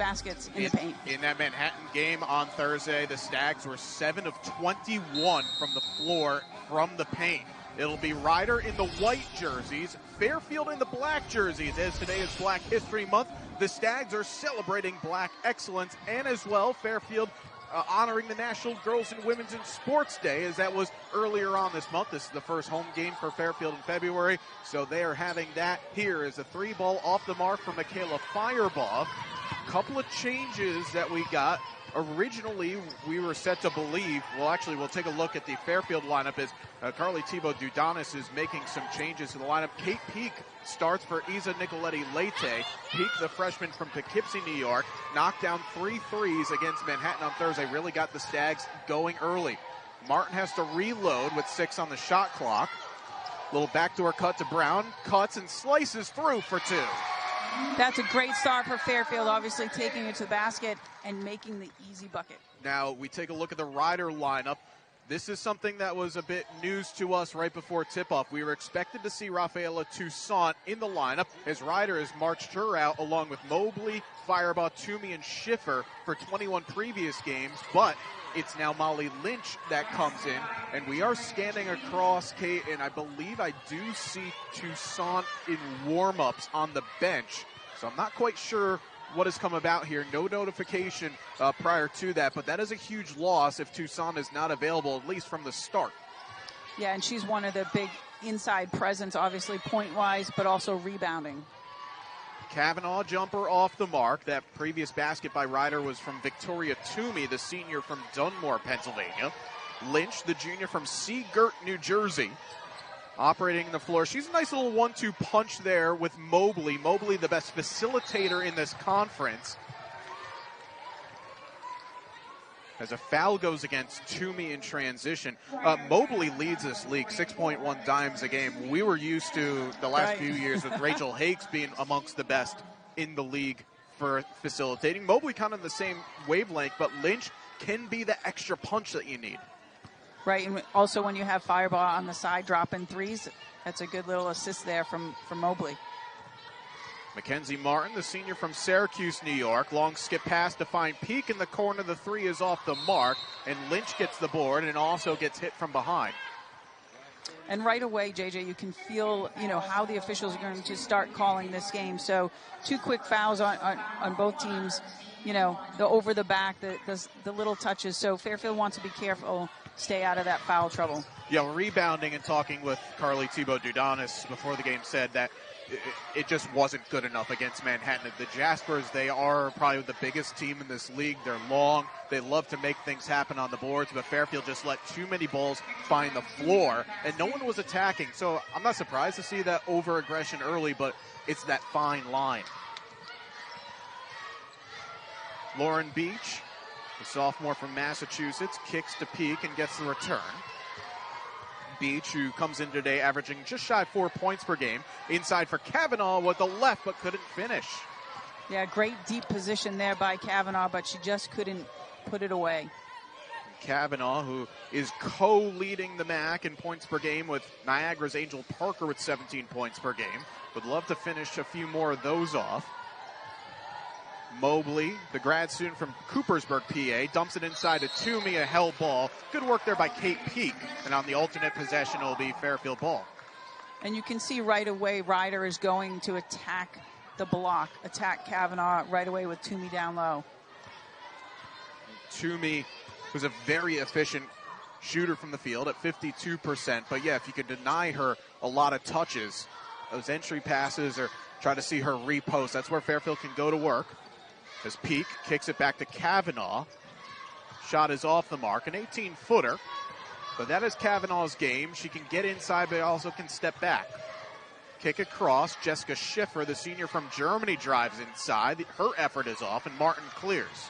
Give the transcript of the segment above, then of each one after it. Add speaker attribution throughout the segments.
Speaker 1: baskets in the paint.
Speaker 2: In that Manhattan game on Thursday, the Stags were 7 of 21 from the floor from the paint. It'll be Rider in the white jerseys, Fairfield in the black jerseys. As today is Black History Month, the Stags are celebrating black excellence, and as well, Fairfield honoring the National Girls and Women's in Sports Day, as that was earlier on this month. This is the first home game for Fairfield in February, so they are having that. Here is a 3-ball off the mark from Michaela Firebaugh. Couple of changes that we got. Originally, we were set to believe, well, actually, we'll take a look at the Fairfield lineup as Carly Thibault-Dudonis is making some changes to the lineup. Kate Peak starts for Isa Nicoletti-Leyte. Peak, the freshman from Poughkeepsie, New York, knocked down 3 threes against Manhattan on Thursday, really got the Stags going early. Martin has to reload with 6 on the shot clock. Little backdoor cut to Brown, cuts and slices through for 2.
Speaker 1: That's a great start for Fairfield, obviously taking it to the basket and making the easy bucket.
Speaker 2: Now we take a look at the Rider lineup. This is something that was a bit news to us right before tip-off. We were expected to see Rafaela Toussaint in the lineup, as Rider has marched her out along with Mobley, Firebaugh, Toomey, and Schiffer for 21 previous games, but it's now Molly Lynch that comes in, and we are scanning across, Kate, and I believe I do see Toussaint in warm-ups on the bench, so I'm not quite sure what has come about here. No notification prior to that, but that is a huge loss if Toussaint is not available, at least from the start.
Speaker 1: Yeah, and she's one of the big inside presence, obviously point-wise, but also rebounding.
Speaker 2: Kavanaugh jumper off the mark. That previous basket by Rider was from Victoria Toomey, the senior from Dunmore, Pennsylvania. Lynch, the junior from Seagirt, New Jersey, operating the floor. She's a nice little 1-2 punch there with Mobley. Mobley, the best facilitator in this conference. As a foul goes against Toomey in transition. Mobley leads this league, 6.1 dimes a game. We were used to the last few years with Rachel Hakes being amongst the best in the league for facilitating. Mobley kind of the same wavelength, but Lynch can be the extra punch that you need.
Speaker 1: Right, and also when you have Firebaugh on the side dropping threes, that's a good little assist there from Mobley.
Speaker 2: Mackenzie Martin, the senior from Syracuse, New York. Long skip pass to find Peak in the corner. The 3 is off the mark, and Lynch gets the board and also gets hit from behind.
Speaker 1: And right away, JJ, you can feel, how the officials are going to start calling this game. So 2 quick fouls on both teams, the over the back, the little touches. So Fairfield wants to be careful, stay out of that foul trouble.
Speaker 2: Yeah, rebounding and talking with Carly Thibault-Dudonis before the game said that it just wasn't good enough against Manhattan. The Jaspers, they are probably the biggest team in this league. They're long. They love to make things happen on the boards, but Fairfield just let too many balls find the floor, and no one was attacking. So I'm not surprised to see that over-aggression early, but it's that fine line. Lauren Beach, the sophomore from Massachusetts, kicks to Peak and gets the return. Beach, who comes in today averaging just shy of 4 points per game. Inside for Kavanaugh with the left, but couldn't finish.
Speaker 1: Yeah, great deep position there by Kavanaugh, but she just couldn't put it away.
Speaker 2: Kavanaugh, who is co-leading the MAC in points per game with Niagara's Angel Parker with 17 points per game. Would love to finish a few more of those off. Mobley, the grad student from Coopersburg, PA, dumps it inside to Toomey, a held ball. Good work there by Kate Peak. And on the alternate possession, it'll be Fairfield ball.
Speaker 1: And you can see right away Rider is going to attack the block, attack Kavanaugh right away with Toomey down low.
Speaker 2: Toomey was a very efficient shooter from the field at 52%. But yeah, if you can deny her a lot of touches, those entry passes or try to see her repost, that's where Fairfield can go to work. As Peak kicks it back to Kavanaugh. Shot is off the mark, an 18-footer. But that is Kavanaugh's game. She can get inside, but also can step back. Kick across. Jessica Schiffer, the senior from Germany, drives inside. Her effort is off, and Martin clears.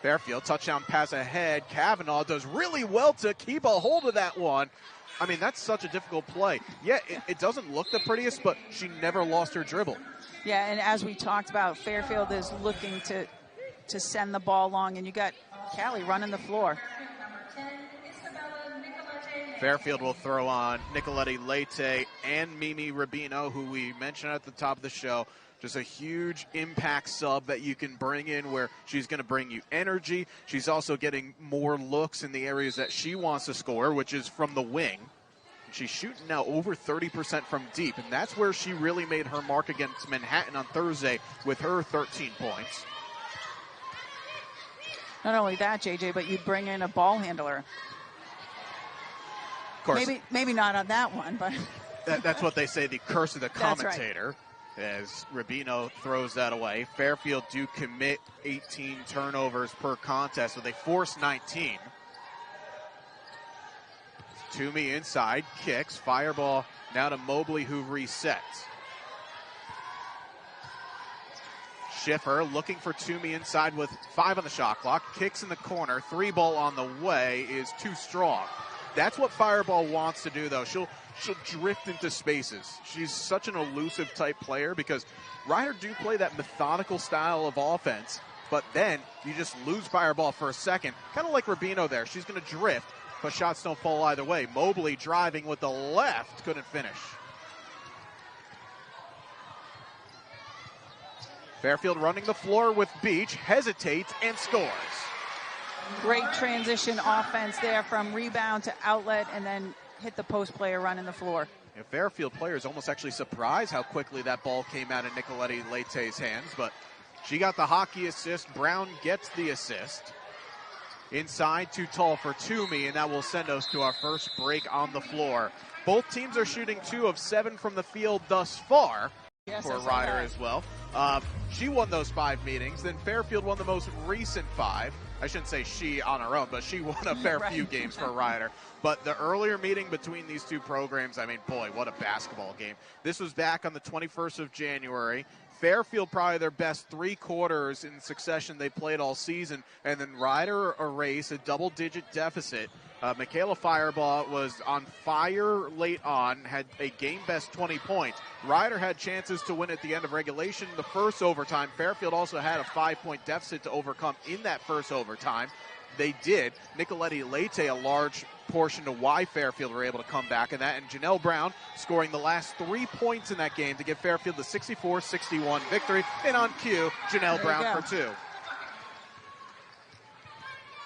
Speaker 2: Fairfield, touchdown pass ahead. Kavanaugh does really well to keep a hold of that one. I mean, that's such a difficult play. Yeah, it doesn't look the prettiest, but she never lost her dribble.
Speaker 1: Yeah, and as we talked about, Fairfield is looking to send the ball long, and you got Callie running the floor.
Speaker 2: Fairfield will throw on Nicoletti-Leyte and Mimi Rubino, who we mentioned at the top of the show. Just a huge impact sub that you can bring in where she's going to bring you energy. She's also getting more looks in the areas that she wants to score, which is from the wing. She's shooting now over 30% from deep, and that's where she really made her mark against Manhattan on Thursday with her 13 points.
Speaker 1: Not only that, JJ, but you bring in a ball handler.
Speaker 2: Of course.
Speaker 1: Maybe not on that one, but
Speaker 2: that's what they say, the curse of the commentator. As Rubino throws that away. Fairfield do commit 18 turnovers per contest, so they force 19. Toomey inside, kicks, fireball now to Mobley, who resets. Schiffer looking for Toomey inside with 5 on the shot clock, kicks in the corner, 3 ball on the way is too strong. That's what Fireball wants to do, though. She'll drift into spaces. She's such an elusive type player because Rider do play that methodical style of offense, but then you just lose Fireball for a second, kind of like Rubino there. She's going to drift, but shots don't fall either way. Mobley driving with the left, couldn't finish. Fairfield running the floor with Beach, hesitates and scores.
Speaker 1: Great transition offense there from rebound to outlet and then hit the post player running the floor.
Speaker 2: And Fairfield players almost actually surprised how quickly that ball came out of Nicoletti Leite's hands, but she got the hockey assist. Brown gets the assist. Inside, too tall for Toomey, and that will send us to our first break on the floor. Both teams are shooting 2 of 7 from the field thus far. Yes, for Rider as well. She won those 5 meetings. Then Fairfield won the most recent 5. I shouldn't say she on her own, but she won a fair few games for Rider. But the earlier meeting between these two programs, I mean, boy, what a basketball game. This was back on the 21st of January. Fairfield probably their best 3 quarters in succession they played all season, and then Rider erased a double-digit deficit. Michaela Fireball was on fire late on, had a game-best 20 points. Rider had chances to win at the end of regulation the first overtime. Fairfield also had a 5-point deficit to overcome in that first overtime. They did. Nicoletti Leite a large portion to why Fairfield were able to come back in that, and Janelle Brown scoring the last 3 points in that game to give Fairfield the 64-61 victory. And on cue, Janelle Brown for 2.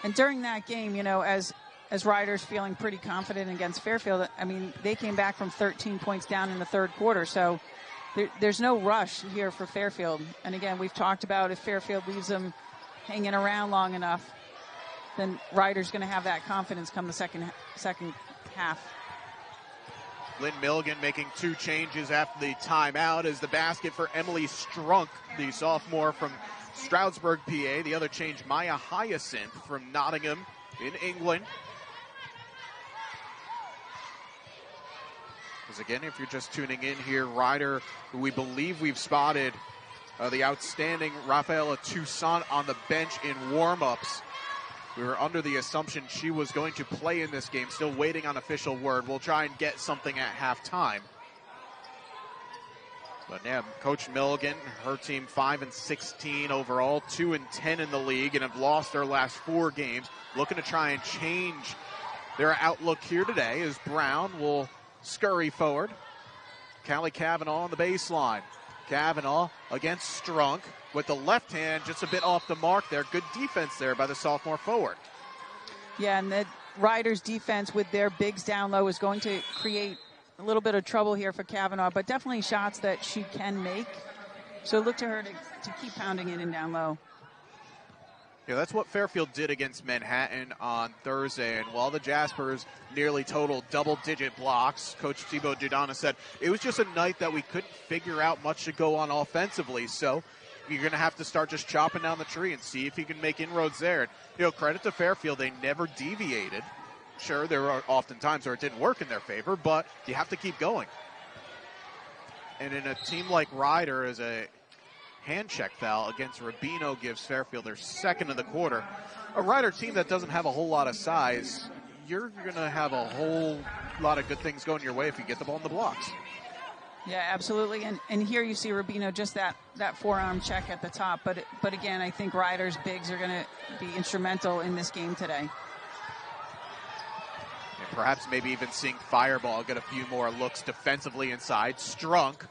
Speaker 1: And during that game, you know, as Rider's feeling pretty confident against Fairfield, I mean, they came back from 13 points down in the third quarter, so there's no rush here for Fairfield. And again, we've talked about if Fairfield leaves them hanging around long enough, then Rider's going to have that confidence come the second half.
Speaker 2: Lynn Milligan making 2 changes after the timeout as the basket for Emily Strunk, the sophomore from Stroudsburg, PA. The other change, Maya Hyacinth from Nottingham in England. Because again, if you're just tuning in here, Rider, who we believe we've spotted the outstanding Rafaela Toussaint on the bench in warm-ups. We were under the assumption she was going to play in this game, still waiting on official word. We'll try and get something at halftime. But yeah, Coach Milligan, her team 5-16 overall, 2-10 in the league, and have lost their last 4 games. Looking to try and change their outlook here today as Brown will scurry forward. Callie Cavanaugh on the baseline. Cavanaugh against Strunk with the left hand just a bit off the mark there. Good defense there by the sophomore forward.
Speaker 1: Yeah, and the Riders' defense with their bigs down low is going to create a little bit of trouble here for Cavanaugh, but definitely shots that she can make. So look to her to keep pounding it in down low.
Speaker 2: Yeah, that's what Fairfield did against Manhattan on Thursday. And while the Jaspers nearly totaled double-digit blocks, Coach Thibaut Dudana said it was just a night that we couldn't figure out much to go on offensively. So you're going to have to start just chopping down the tree and see if you can make inroads there. And, you know, credit to Fairfield, they never deviated. Sure, there are often times where it didn't work in their favor, but you have to keep going. And in a team like Rider, as a hand check foul against Rubino gives Fairfield their second of the quarter. A Rider team that doesn't have a whole lot of size, you're going to have a whole lot of good things going your way if you get the ball in the blocks.
Speaker 1: Yeah, absolutely. And here you see Rubino just that forearm check at the top. But again, I think Rider's bigs are going to be instrumental in this game today.
Speaker 2: And perhaps maybe even seeing Fireball get a few more looks defensively inside. Strunk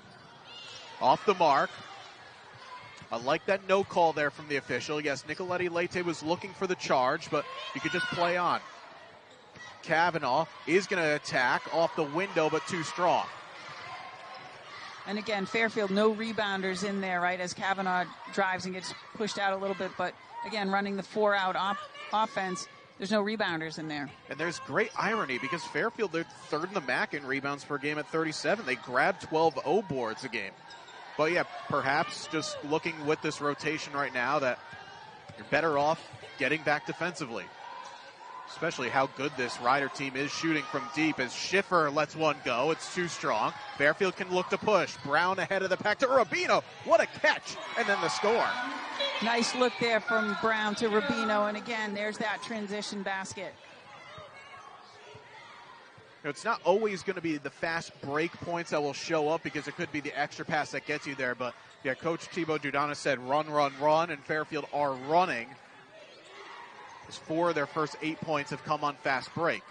Speaker 2: off the mark. I like that no call there from the official. Yes, Nicoletti Leite was looking for the charge, but you could just play on. Kavanaugh is going to attack off the window, but too strong.
Speaker 1: And again, Fairfield, no rebounders in there, right, as Kavanaugh drives and gets pushed out a little bit. But again, running the 4-out offense, there's no rebounders in there.
Speaker 2: And there's great irony because Fairfield, they're third in the MAC in rebounds per game at 37. They grabbed 12 O boards a game. But yeah, perhaps just looking with this rotation right now that you're better off getting back defensively. Especially how good this Rider team is shooting from deep as Schiffer lets one go. It's too strong. Fairfield can look to push. Brown ahead of the pack to Rubino. What a catch. And then the score.
Speaker 1: Nice look there from Brown to Rubino. And again, there's that transition basket.
Speaker 2: It's not always going to be the fast break points that will show up because it could be the extra pass that gets you there. But yeah, Coach Thibaut Dudana said run, run, run, and Fairfield are running. 4 of their first 8 points have come on fast break.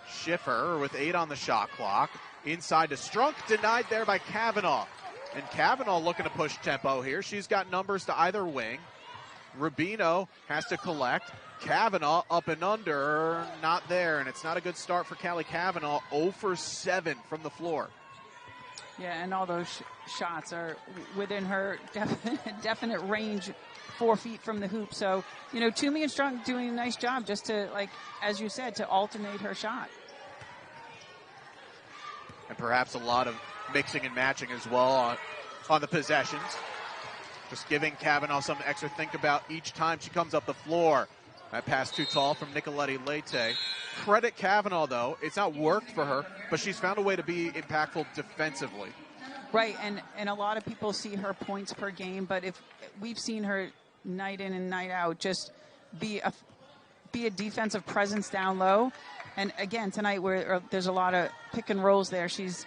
Speaker 2: Schiffer with 8 on the shot clock. Inside to Strunk, denied there by Kavanaugh. And Kavanaugh looking to push tempo here. She's got numbers to either wing. Rubino has to collect. Kavanaugh up and under, not there. And it's not a good start for Callie Kavanaugh. 0 for 7 from the floor.
Speaker 1: Yeah, and all those shots are within her definite range, 4 feet from the hoop. So, you know, Toomey and Strunk doing a nice job just to, like, as you said, to alternate her shot.
Speaker 2: And perhaps a lot of mixing and matching as well on the possessions. Just giving Kavanaugh something extra to think about each time she comes up the floor. That pass too tall from Nicoletti Leite. Credit Kavanaugh, though. It's not worked for her, but she's found a way to be impactful defensively.
Speaker 1: Right, and a lot of people see her points per game, but if we've seen her night in and night out just be a defensive presence down low. And again, tonight where there's a lot of pick and rolls there, she's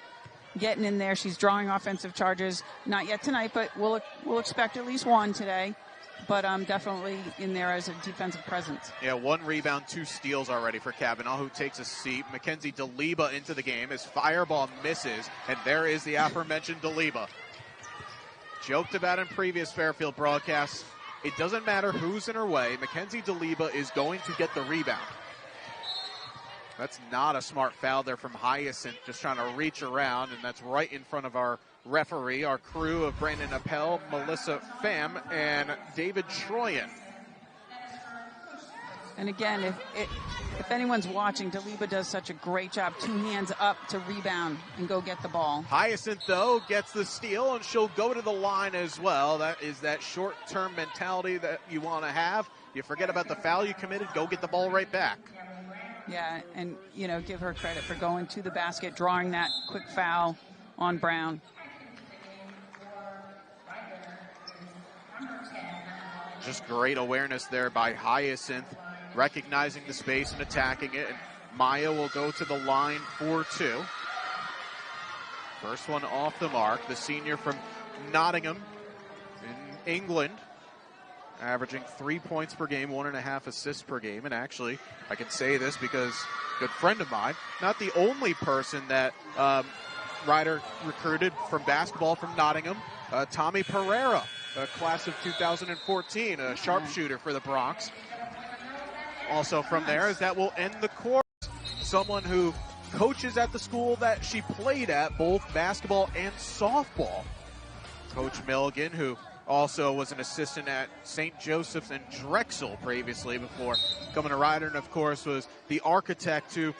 Speaker 1: getting in there, she's drawing offensive charges. Not yet tonight, but we'll expect at least one today. But definitely in there as a defensive presence.
Speaker 2: Yeah, 1 rebound, 2 steals already for Kavanaugh, who takes a seat. Mackenzie DeLiba into the game as fireball misses, and there is the aforementioned DeLiba. Joked about in previous Fairfield broadcasts, it doesn't matter who's in her way. Mackenzie DeLiba is going to get the rebound. That's not a smart foul there from Hyacinth, just trying to reach around, and that's right in front of our referee, our crew of Brandon Appel, Melissa Pham, and David Troyan.
Speaker 1: And again, if anyone's watching, DeLiba does such a great job. 2 hands up to rebound and go get the ball.
Speaker 2: Hyacinth, though, gets the steal, and she'll go to the line as well. That is that short-term mentality that you want to have. You forget about the foul you committed, go get the ball right back.
Speaker 1: Yeah, and, you know, give her credit for going to the basket, drawing that quick foul on Brown.
Speaker 2: Just great awareness there by Hyacinth, recognizing the space and attacking it. And Maya will go to the line for 2. First one off the mark, the senior from Nottingham in England, averaging 3 points per game, 1.5 assists per game. And actually, I can say this because a good friend of mine, not the only person that Rider recruited from basketball from Nottingham, Tommy Pereira, a class of 2014, a sharpshooter for the Bronx. Also from there, as that will end the course. Someone who coaches at the school that she played at, both basketball and softball. Coach Milligan, who also was an assistant at St. Joseph's and Drexel previously before coming to Rider, and of course was the architect to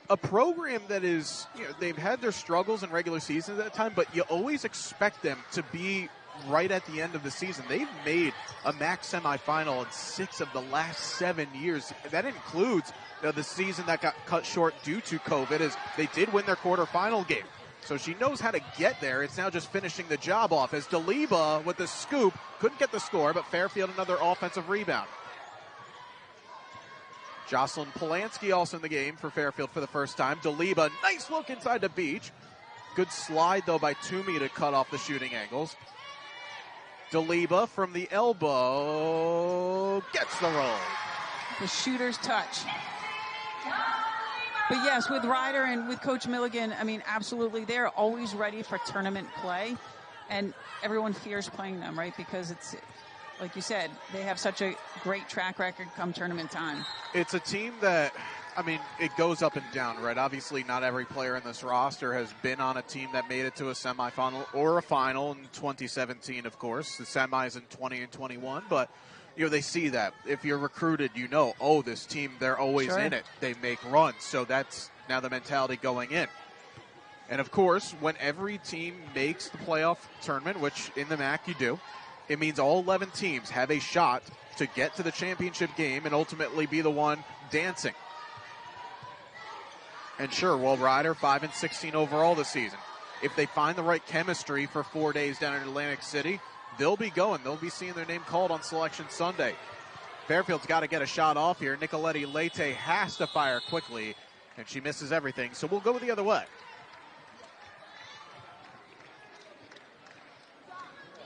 Speaker 2: a program that is, you know, they've had their struggles in regular seasons at that time, but you always expect them to be right at the end of the season. They've made a MAC semifinal in 6 of the last 7 years. That includes the season that got cut short due to COVID, as they did win their quarterfinal game. So she knows how to get there. It's now just finishing the job off, as DeLiba with the scoop couldn't get the score, but Fairfield another offensive rebound. Jocelyn Polanski also in the game for Fairfield for the first time. DeLiba, nice look inside the beach. Good slide, though, by Toomey to cut off the shooting angles. DeLiba from the elbow gets the roll.
Speaker 1: The shooter's touch. But yes, with Rider and with Coach Milligan, I mean, absolutely, they're always ready for tournament play. and everyone fears playing them, right? Because it's, like you said, they have such a great track record come tournament time.
Speaker 2: It's a team that, I mean, it goes up and down, right? Obviously, not every player in this roster has been on a team that made it to a semifinal or a final in 2017, of course. The semis in 20 and 21, but, you know, they see that. If you're recruited, you know, oh, this team, they're always in it. They make runs. So that's now the mentality going in. And, of course, when every team makes the playoff tournament, which in the MAC you do, it means all 11 teams have a shot to get to the championship game and ultimately be the one dancing. And sure, World Rider 5-16 overall this season. If they find the right chemistry for 4 days down in Atlantic City, they'll be going. They'll be seeing their name called on Selection Sunday. Fairfield's got to get a shot off here. Nicoletti Leite has to fire quickly, and she misses everything. So we'll go the other way.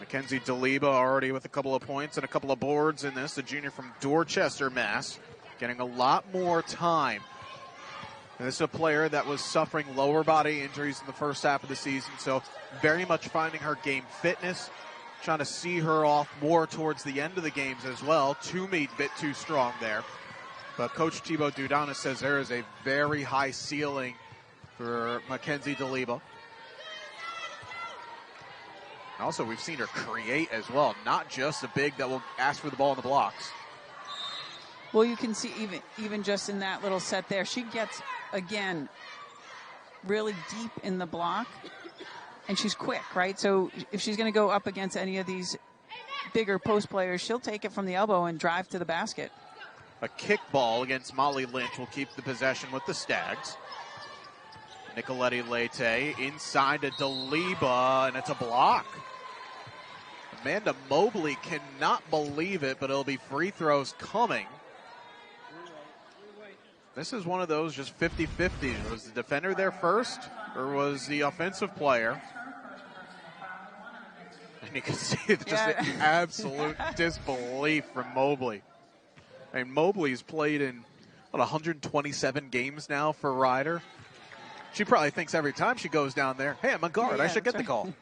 Speaker 2: Mackenzie DeLiba already with a couple of points and a couple of boards in this. The junior from Dorchester, Mass. Getting a lot more time. And this is a player that was suffering lower body injuries in the first half of the season, so very much finding her game fitness, trying to see her off more towards the end of the games as well. Toomey a bit too strong there. But Coach Thibaut Dudana says there is a very high ceiling for Mackenzie DeLiba. Also, we've seen her create as well, not just a big that will ask for the ball in the blocks.
Speaker 1: Well, you can see even just in that little set there, she gets, again, really deep in the block, and she's quick, right? So if she's going to go up against any of these bigger post players, she'll take it from the elbow and drive to the basket.
Speaker 2: A kick ball against Molly Lynch will keep the possession with the Stags. Nicoletti Leite inside to DeLiba, and it's a block. Amanda Mobley cannot believe it, but it'll be free throws coming. This is one of those just 50-50. Was the defender there first, or was the offensive player? And you can see just an absolute disbelief from Mobley. I mean, Mobley's played in 127 games now for Rider. She probably thinks every time she goes down there, hey, I'm a guard. I should get the call.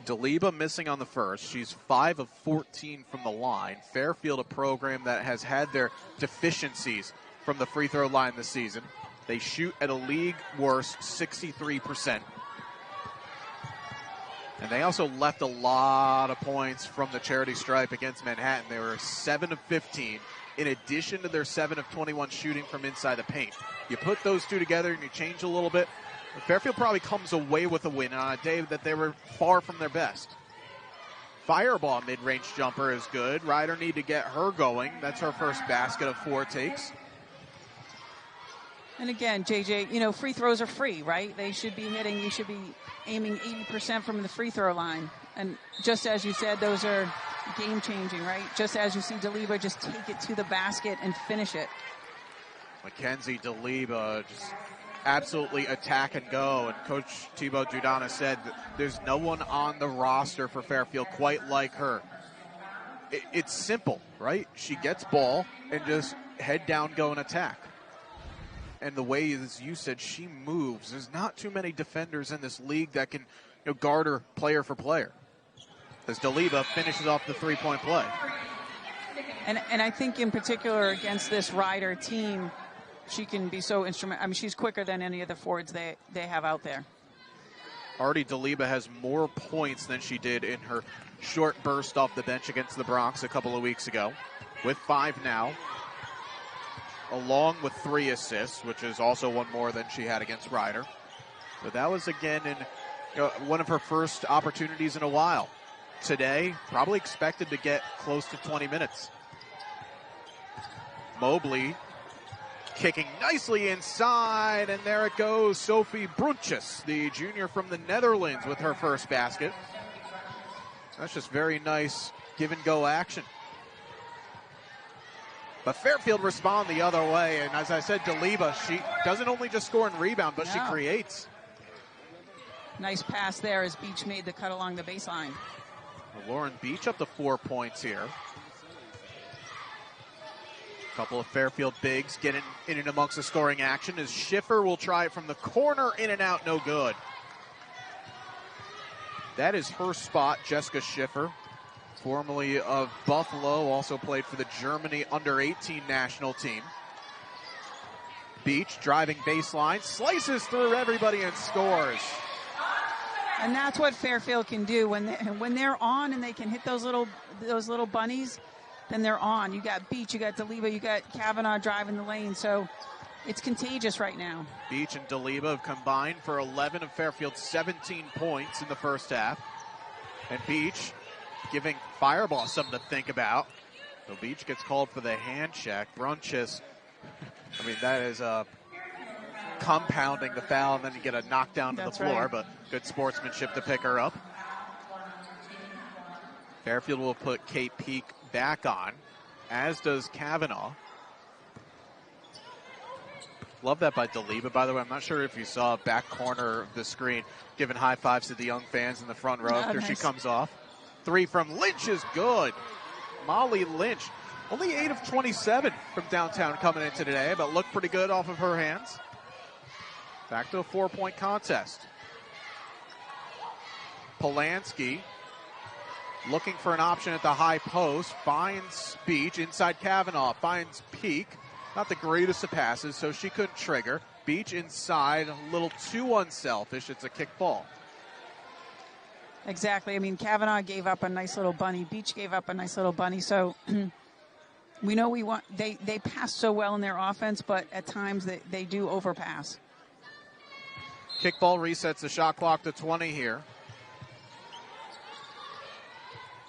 Speaker 2: DeLiba missing on the first. She's 5 of 14 from the line. Fairfield, a program that has had their deficiencies from the free throw line this season. They shoot at a league worst 63%. And they also left a lot of points from the charity stripe against Manhattan. They were 7 of 15, in addition to their 7 of 21 shooting from inside the paint. You put those two together and you change a little bit, Fairfield probably comes away with a win on a day that they were far from their best. Fireball mid-range jumper is good. Rider need to get her going. That's her first basket of 4 takes.
Speaker 1: And again, JJ, you know, free throws are free, right? They should be hitting, you should be aiming 80% from the free throw line. And just as you said, those are game-changing, right? Just as you see DeLiba just take it to the basket and finish it.
Speaker 2: Mackenzie DeLiba just absolutely attack and go. And Coach Thibaut Dudana said that there's no one on the roster for Fairfield quite like her. It's simple, right? She gets ball and just head down, go and attack. And the way, as you said, she moves. There's not too many defenders in this league that can, you know, guard her player for player. As DeLiba finishes off the three-point play.
Speaker 1: And I think in particular against this Rider team, she can be so instrumental. I mean, she's quicker than any of the forwards they have out there.
Speaker 2: Already DeLiba has more points than she did in her short burst off the bench against the Bronx a couple of weeks ago, with 5 now, along with 3 assists, which is also one more than she had against Rider. But that was, again, in one of her first opportunities in a while. Today, probably expected to get close to 20 minutes. Mobley kicking nicely inside, and there it goes. Sophie Brunches, the junior from the Netherlands, with her first basket. That's just very nice give-and-go action. But Fairfield respond the other way, and as I said, DeLiba, she doesn't only just score and rebound, but she creates.
Speaker 1: Nice pass there as Beach made the cut along the baseline.
Speaker 2: Lauren Beach up to 4 points here. A couple of Fairfield bigs getting in and amongst the scoring action as Schiffer will try it from the corner, in and out, no good. That is her spot, Jessica Schiffer, formerly of Buffalo, also played for the Germany under-18 national team. Beach driving baseline, slices through everybody and scores.
Speaker 1: And that's what Fairfield can do when they're on and they can hit those little bunnies. Then they're on. You got Beach, you got DeLiba, you got Kavanaugh driving the lane. So it's contagious right now.
Speaker 2: Beach and DeLiba have combined for 11 of Fairfield's 17 points in the first half. And Beach giving Fireball something to think about. So Beach gets called for the hand check. Brunches, I mean, that is compounding the foul, and then you get a knockdown to the floor, right. But good sportsmanship to pick her up. Fairfield will put Kate Peak back on, as does Kavanaugh. Love that by DeLiba, by the way. I'm not sure if you saw back corner of the screen giving high fives to the young fans in the front row after she comes off. 3 from Lynch is good. Molly Lynch, only 8 of 27 from downtown coming into today, but looked pretty good off of her hands. Back to a 4-point contest. Polanski looking for an option at the high post, finds Beach inside Kavanaugh, finds Peak. Not the greatest of passes, so she couldn't trigger. Beach inside, a little too unselfish. It's a kick ball.
Speaker 1: Exactly. I mean, Kavanaugh gave up a nice little bunny. Beach gave up a nice little bunny. So we know they pass so well in their offense, but at times they do overpass.
Speaker 2: Kickball resets the shot clock to 20 here.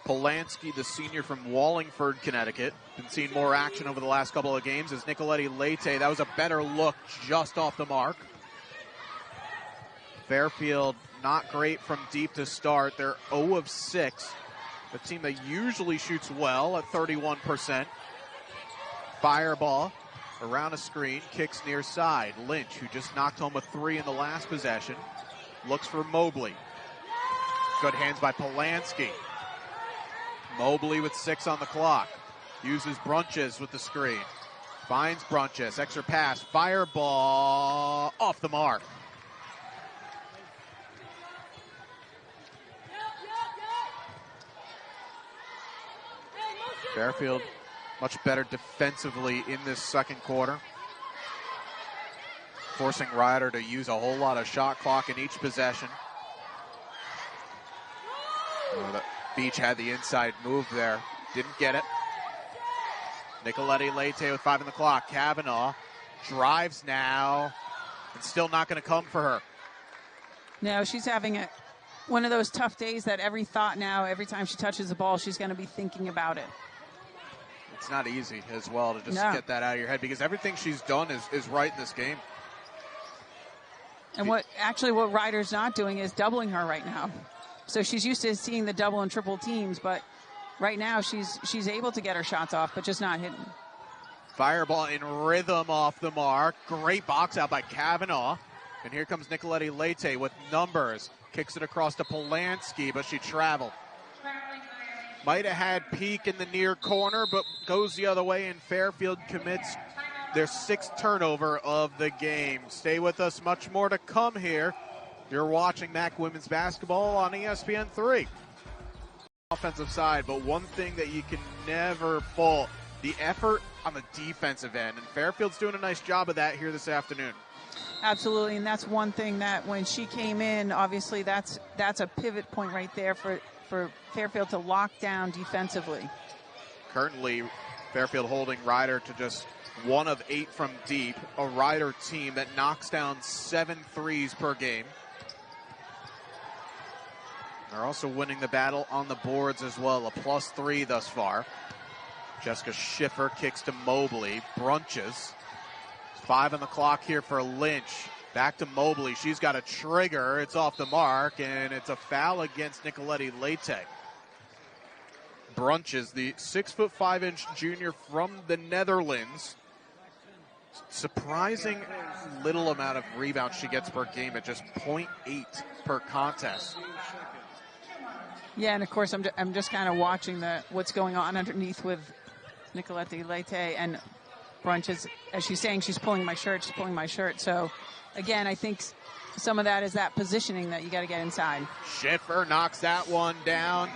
Speaker 2: Polanski, the senior from Wallingford, Connecticut. Been seeing more action over the last couple of games as Nicoletti Leite. That was a better look, just off the mark. Fairfield not great from deep to start. They're 0 of 6. A team that usually shoots well at 31%. Fireball around a screen, kicks near side. Lynch, who just knocked home a 3 in the last possession, looks for Mobley. Good hands by Polanski. Mobley with 6 on the clock. Uses Brunches with the screen. Finds Brunches. Extra pass. Fireball off the mark. Fairfield much better defensively in this second quarter, forcing Rider to use a whole lot of shot clock in each possession. The Beach had the inside move there. Didn't get it. Nicoletti Leite with 5 on the clock. Kavanaugh drives now, and still not going to come for her.
Speaker 1: No, she's having one of those tough days that every time she touches the ball, she's going to be thinking about it.
Speaker 2: It's not easy as well to just get that out of your head, because everything she's done is right in this game.
Speaker 1: And what Ryder's not doing is doubling her right now. So she's used to seeing the double and triple teams, but right now she's able to get her shots off, but just not hitting.
Speaker 2: Fireball in rhythm off the mark. Great box out by Kavanaugh. And here comes Nicoletti Leite with numbers. Kicks it across to Polanski, but she traveled. Might have had Peak in the near corner, but goes the other way, and Fairfield commits their 6th turnover of the game. Stay with us. Much more to come here. You're watching MAC Women's Basketball on ESPN3. Offensive side, but one thing that you can never fault, the effort on the defensive end. And Fairfield's doing a nice job of that here this afternoon.
Speaker 1: Absolutely, and that's one thing that when she came in, obviously that's a pivot point right there for Fairfield to lock down defensively.
Speaker 2: Currently, Fairfield holding Rider to just 1 of 8 from deep, a Rider team that knocks down 7 threes per game. They're also winning the battle on the boards as well, a +3 thus far. Jessica Schiffer kicks to Mobley. Brunches. 5 on the clock here for Lynch. Back to Mobley. She's got a trigger. It's off the mark, and it's a foul against Nicoletti Leite. Brunches, the 6'5" junior from the Netherlands. Surprising little amount of rebounds she gets per game at just 0.8 per contest.
Speaker 1: Yeah, and of course I'm just kind of watching what's going on underneath with Nicoletti Leite and Brunches. As she's saying, she's pulling my shirt. So, again, I think some of that is that positioning that you got to get inside.
Speaker 2: Schiffer knocks that one down.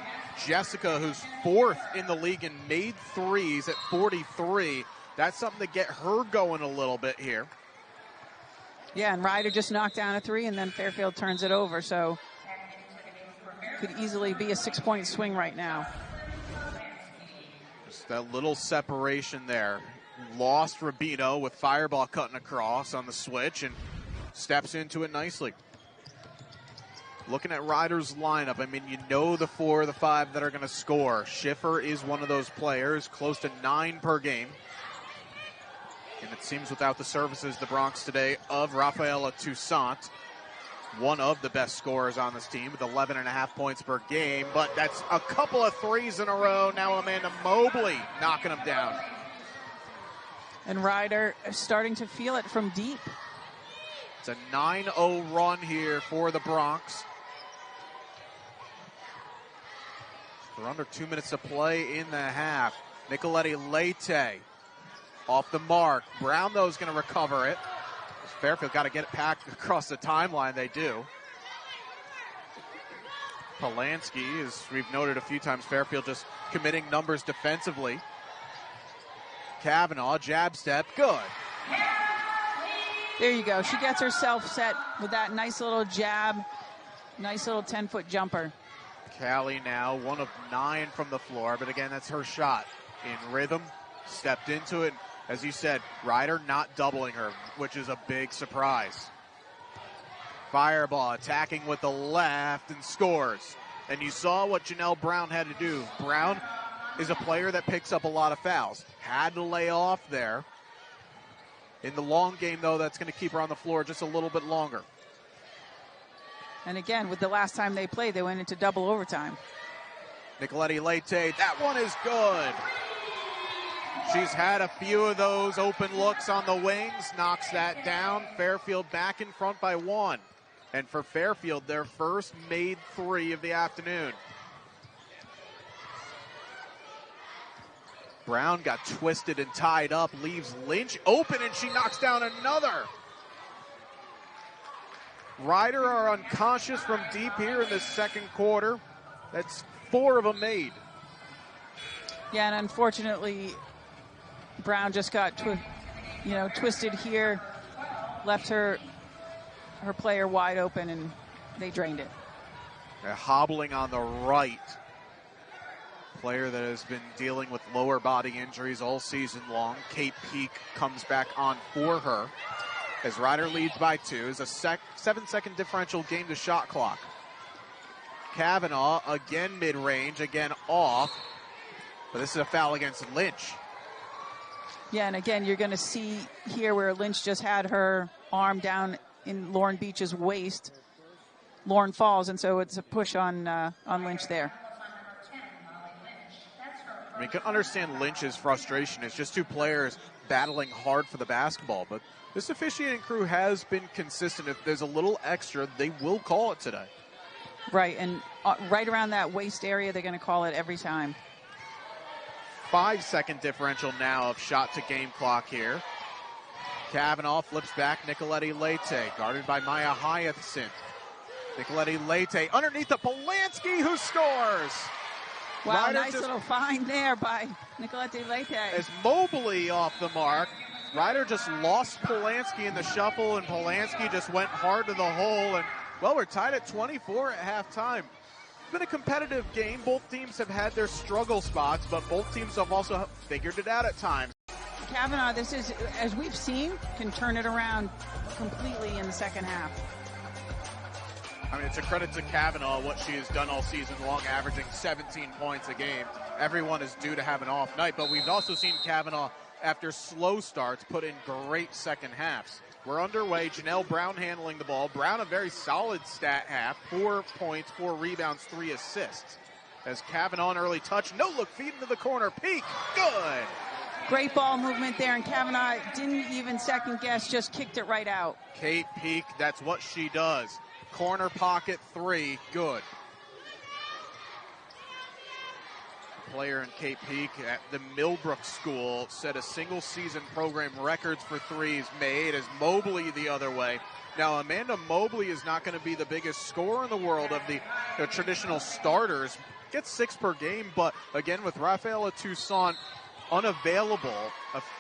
Speaker 2: Jessica, who's 4th in the league in made threes at 43. That's something to get her going a little bit here.
Speaker 1: Yeah, and Ryder just knocked down a 3, and then Fairfield turns it over. So could easily be a 6-point swing right now.
Speaker 2: Just that little separation there. Lost Rubino with Fireball cutting across on the switch and steps into it nicely. Looking at Ryder's lineup, I mean, you know the 4 or the 5 that are going to score. Schiffer is one of those players, close to 9 per game. And it seems without the services, the Bronx today, of Rafaela Toussaint, one of the best scorers on this team with 11.5 points per game. But that's a couple of 3s in a row. Now Amanda Mobley knocking them down.
Speaker 1: And Ryder starting to feel it from deep.
Speaker 2: It's a 9-0 run here for the Bronx. We're under 2 minutes to play in the half. Nicoletti Leite off the mark. Brown, though, is going to recover it. Fairfield got to get it back across the timeline. They do. Polanski, as we've noted a few times, Fairfield just committing numbers defensively. Kavanaugh, jab step, good.
Speaker 1: There you go. She gets herself set with that nice little jab, nice little 10-foot jumper.
Speaker 2: Callie now 1 of 9 from the floor, but again, that's her shot. In rhythm, stepped into it. As you said, Ryder not doubling her, which is a big surprise. Fireball attacking with the left and scores. And you saw what Janelle Brown had to do. Brown is a player that picks up a lot of fouls. Had to lay off there. In the long game, though, that's going to keep her on the floor just a little bit longer.
Speaker 1: And again, with the last time they played, they went into double overtime.
Speaker 2: Nicoletti Leite, that one is good. She's had a few of those open looks on the wings, knocks that down. Fairfield back in front by 1. And for Fairfield, their first made 3 of the afternoon. Brown got twisted and tied up, leaves Lynch open, and she knocks down another. Ryder are unconscious from deep here in the second quarter. That's 4 of them made.
Speaker 1: Yeah, and unfortunately, Brown just got twisted here, left her player wide open, and they drained it.
Speaker 2: They're hobbling on the right. Player that has been dealing with lower body injuries all season long. Kate Peak comes back on for her as Ryder leads by 2. It's a 7-second differential game to shot clock. Kavanaugh again mid-range, again off, but this is a foul against Lynch.
Speaker 1: Yeah, and again, you're going to see here where Lynch just had her arm down in Lauren Beach's waist. Lauren falls, and so it's a push on Lynch there.
Speaker 2: I mean, you can understand Lynch's frustration. It's just 2 players battling hard for the basketball, but this officiating crew has been consistent. If there's a little extra, they will call it today.
Speaker 1: Right, and right around that waist area, they're going to call it every time.
Speaker 2: 5-second differential now of shot to game clock here. Kavanaugh flips back. Nicoletti Leite, guarded by Maya Hyacinth. Nicoletti Leite underneath the Polanski, who scores.
Speaker 1: Wow, Ryder nice little find there by Nicoletti Leite.
Speaker 2: As Mobley off the mark, Ryder just lost Polanski in the shuffle, and Polanski just went hard to the hole. And, well, we're tied at 24 at halftime. It's been a competitive game. Both teams have had their struggle spots, but both teams have also figured it out at times.
Speaker 1: Kavanaugh, this is, as we've seen, can turn it around completely in the second half.
Speaker 2: I mean, it's a credit to Kavanaugh, what she has done all season long, averaging 17 points a game. Everyone is due to have an off night, but we've also seen Kavanaugh, after slow starts, put in great second halves. We're underway. Janelle Brown handling the ball. Brown, a very solid stat half. 4 points, 4 rebounds, 3 assists. As Kavanaugh, an early touch. No look, feed into the corner. Peak, good.
Speaker 1: Great ball movement there, and Kavanaugh didn't even second guess, just kicked it right out.
Speaker 2: Kate Peak, that's what she does. Corner pocket 3, good. player in Kate Peak at the Millbrook School, set a single-season program records for threes made as Mobley the other way. Now, Amanda Mobley is not going to be the biggest scorer in the world of the traditional starters. Gets 6 per game, but again, with Rafaela Toussaint unavailable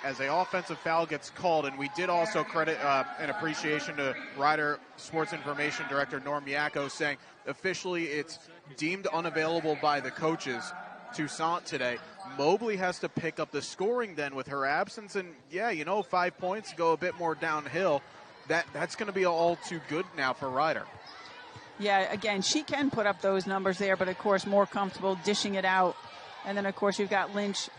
Speaker 2: as an offensive foul gets called, and we did also credit an appreciation to Rider Sports Information Director Norm Yacko saying officially it's deemed unavailable by the coaches. Toussaint today. Mobley has to pick up the scoring then with her absence, and 5 points go a bit more downhill. That's going to be all too good now for Rider.
Speaker 1: Yeah, again, she can put up those numbers there, but of course more comfortable dishing it out. And then of course you've got Lynch,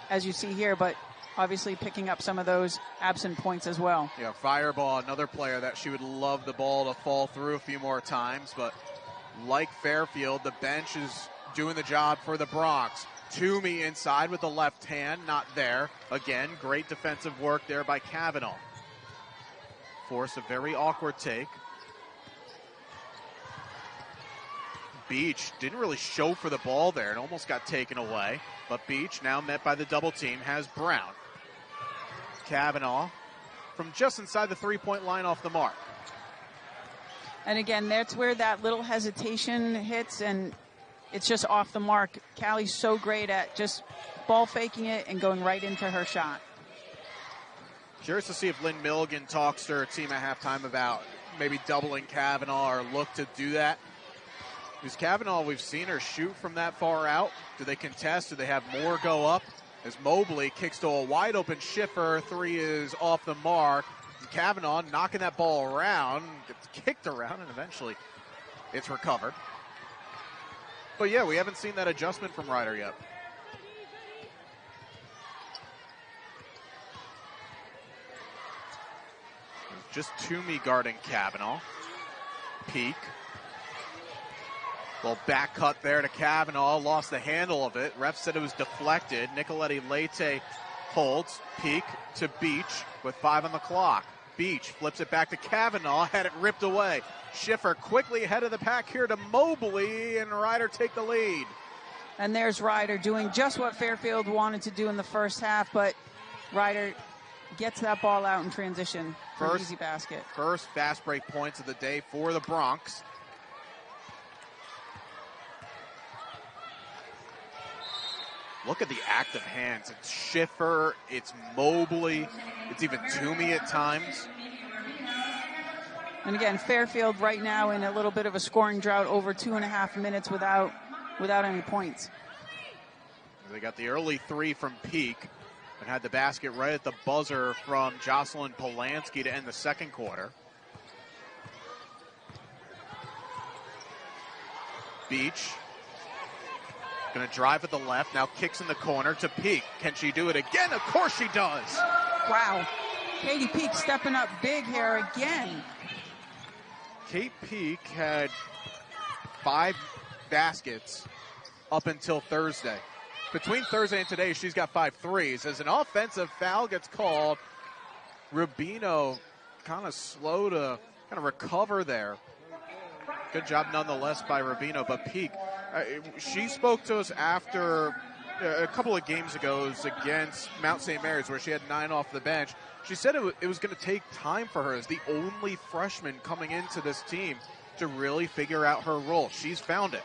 Speaker 1: as you see here, but obviously picking up some of those absent points as well.
Speaker 2: Yeah, Fireball, another player that she would love the ball to fall through a few more times, but like Fairfield, the bench is doing the job for the Bronx. Toomey inside with the left hand, not there. Again, great defensive work there by Kavanaugh. Force a very awkward take. Beach didn't really show for the ball there. It almost got taken away. But Beach, now met by the double team, has Brown. Kavanaugh from just inside the three-point line off the mark.
Speaker 1: And again, that's where that little hesitation hits, and it's just off the mark. Callie's so great at just ball faking it and going right into her shot.
Speaker 2: Curious to see if Lynn Milligan talks to her team at halftime about maybe doubling Kavanaugh or look to do that. Because Kavanaugh, we've seen her shoot from that far out. Do they contest? Do they have more go up? As Mobley kicks to a wide-open Schiffer. 3 is off the mark. And Kavanaugh knocking that ball around. Gets kicked around, and eventually it's recovered. But, yeah, we haven't seen that adjustment from Rider yet. Just Toomey guarding Kavanaugh. Peak. Little back cut there to Kavanaugh. Lost the handle of it. Ref said it was deflected. Nicoletti Leite holds. Peak to Beach with 5 on the clock. Beach flips it back to Kavanaugh. Had it ripped away. Schiffer quickly ahead of the pack here to Mobley, and Rider take the lead.
Speaker 1: And there's Rider doing just what Fairfield wanted to do in the first half, but Rider gets that ball out in transition for an easy basket.
Speaker 2: First fast break points of the day for the Bronx. Look at the active hands. It's Schiffer, it's Mobley, it's even Toomey at times.
Speaker 1: And again, Fairfield right now in a little bit of a scoring drought, over 2.5 minutes without any points.
Speaker 2: They got the early 3 from Peak and had the basket right at the buzzer from Jocelyn Polanski to end the second quarter. Beach going to drive at the left, now kicks in the corner to Peak. Can she do it again? Of course she does.
Speaker 1: Wow. Katie Peak stepping up big here again.
Speaker 2: Kate Peak had 5 baskets up until Thursday. Between Thursday and today, she's got 5 threes. As an offensive foul gets called, Rubino kind of slow to kind of recover there. Good job nonetheless by Rubino, but Peak, she spoke to us after a couple of games ago against Mount St. Mary's where she had 9 off the bench. She said it was going to take time for her as the only freshman coming into this team to really figure out her role. She's found it.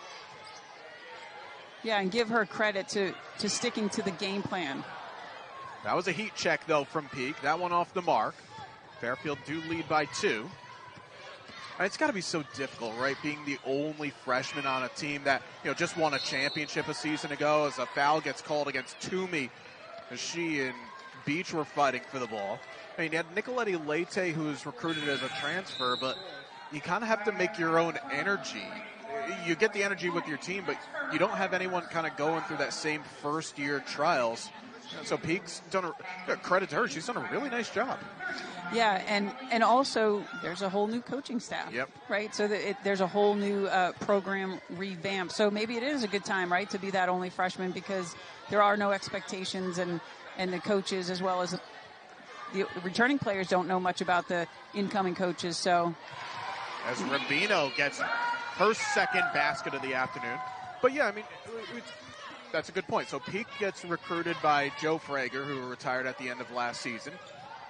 Speaker 1: Yeah, and give her credit to sticking to the game plan.
Speaker 2: That was a heat check, though, from Peak. That one off the mark. Fairfield do lead by 2. And it's got to be so difficult, right, being the only freshman on a team that, just won a championship a season ago as a foul gets called against Toomey as she and Beach were fighting for the ball. I mean, you had Nicoletti Leite, who was recruited as a transfer, but you kind of have to make your own energy. You get the energy with your team, but you don't have anyone kind of going through that same first-year trials. So Peak's done credit to her. She's done a really nice job.
Speaker 1: Yeah, and also there's a whole new coaching staff,
Speaker 2: yep.
Speaker 1: Right? So there's a whole new program revamp. So maybe it is a good time, right, to be that only freshman because there are no expectations and the coaches as well as the returning players don't know much about the incoming coaches. So
Speaker 2: as Rubino gets her second basket of the afternoon. But, yeah, I mean, that's a good point. So Peak gets recruited by Joe Frager, who retired at the end of last season.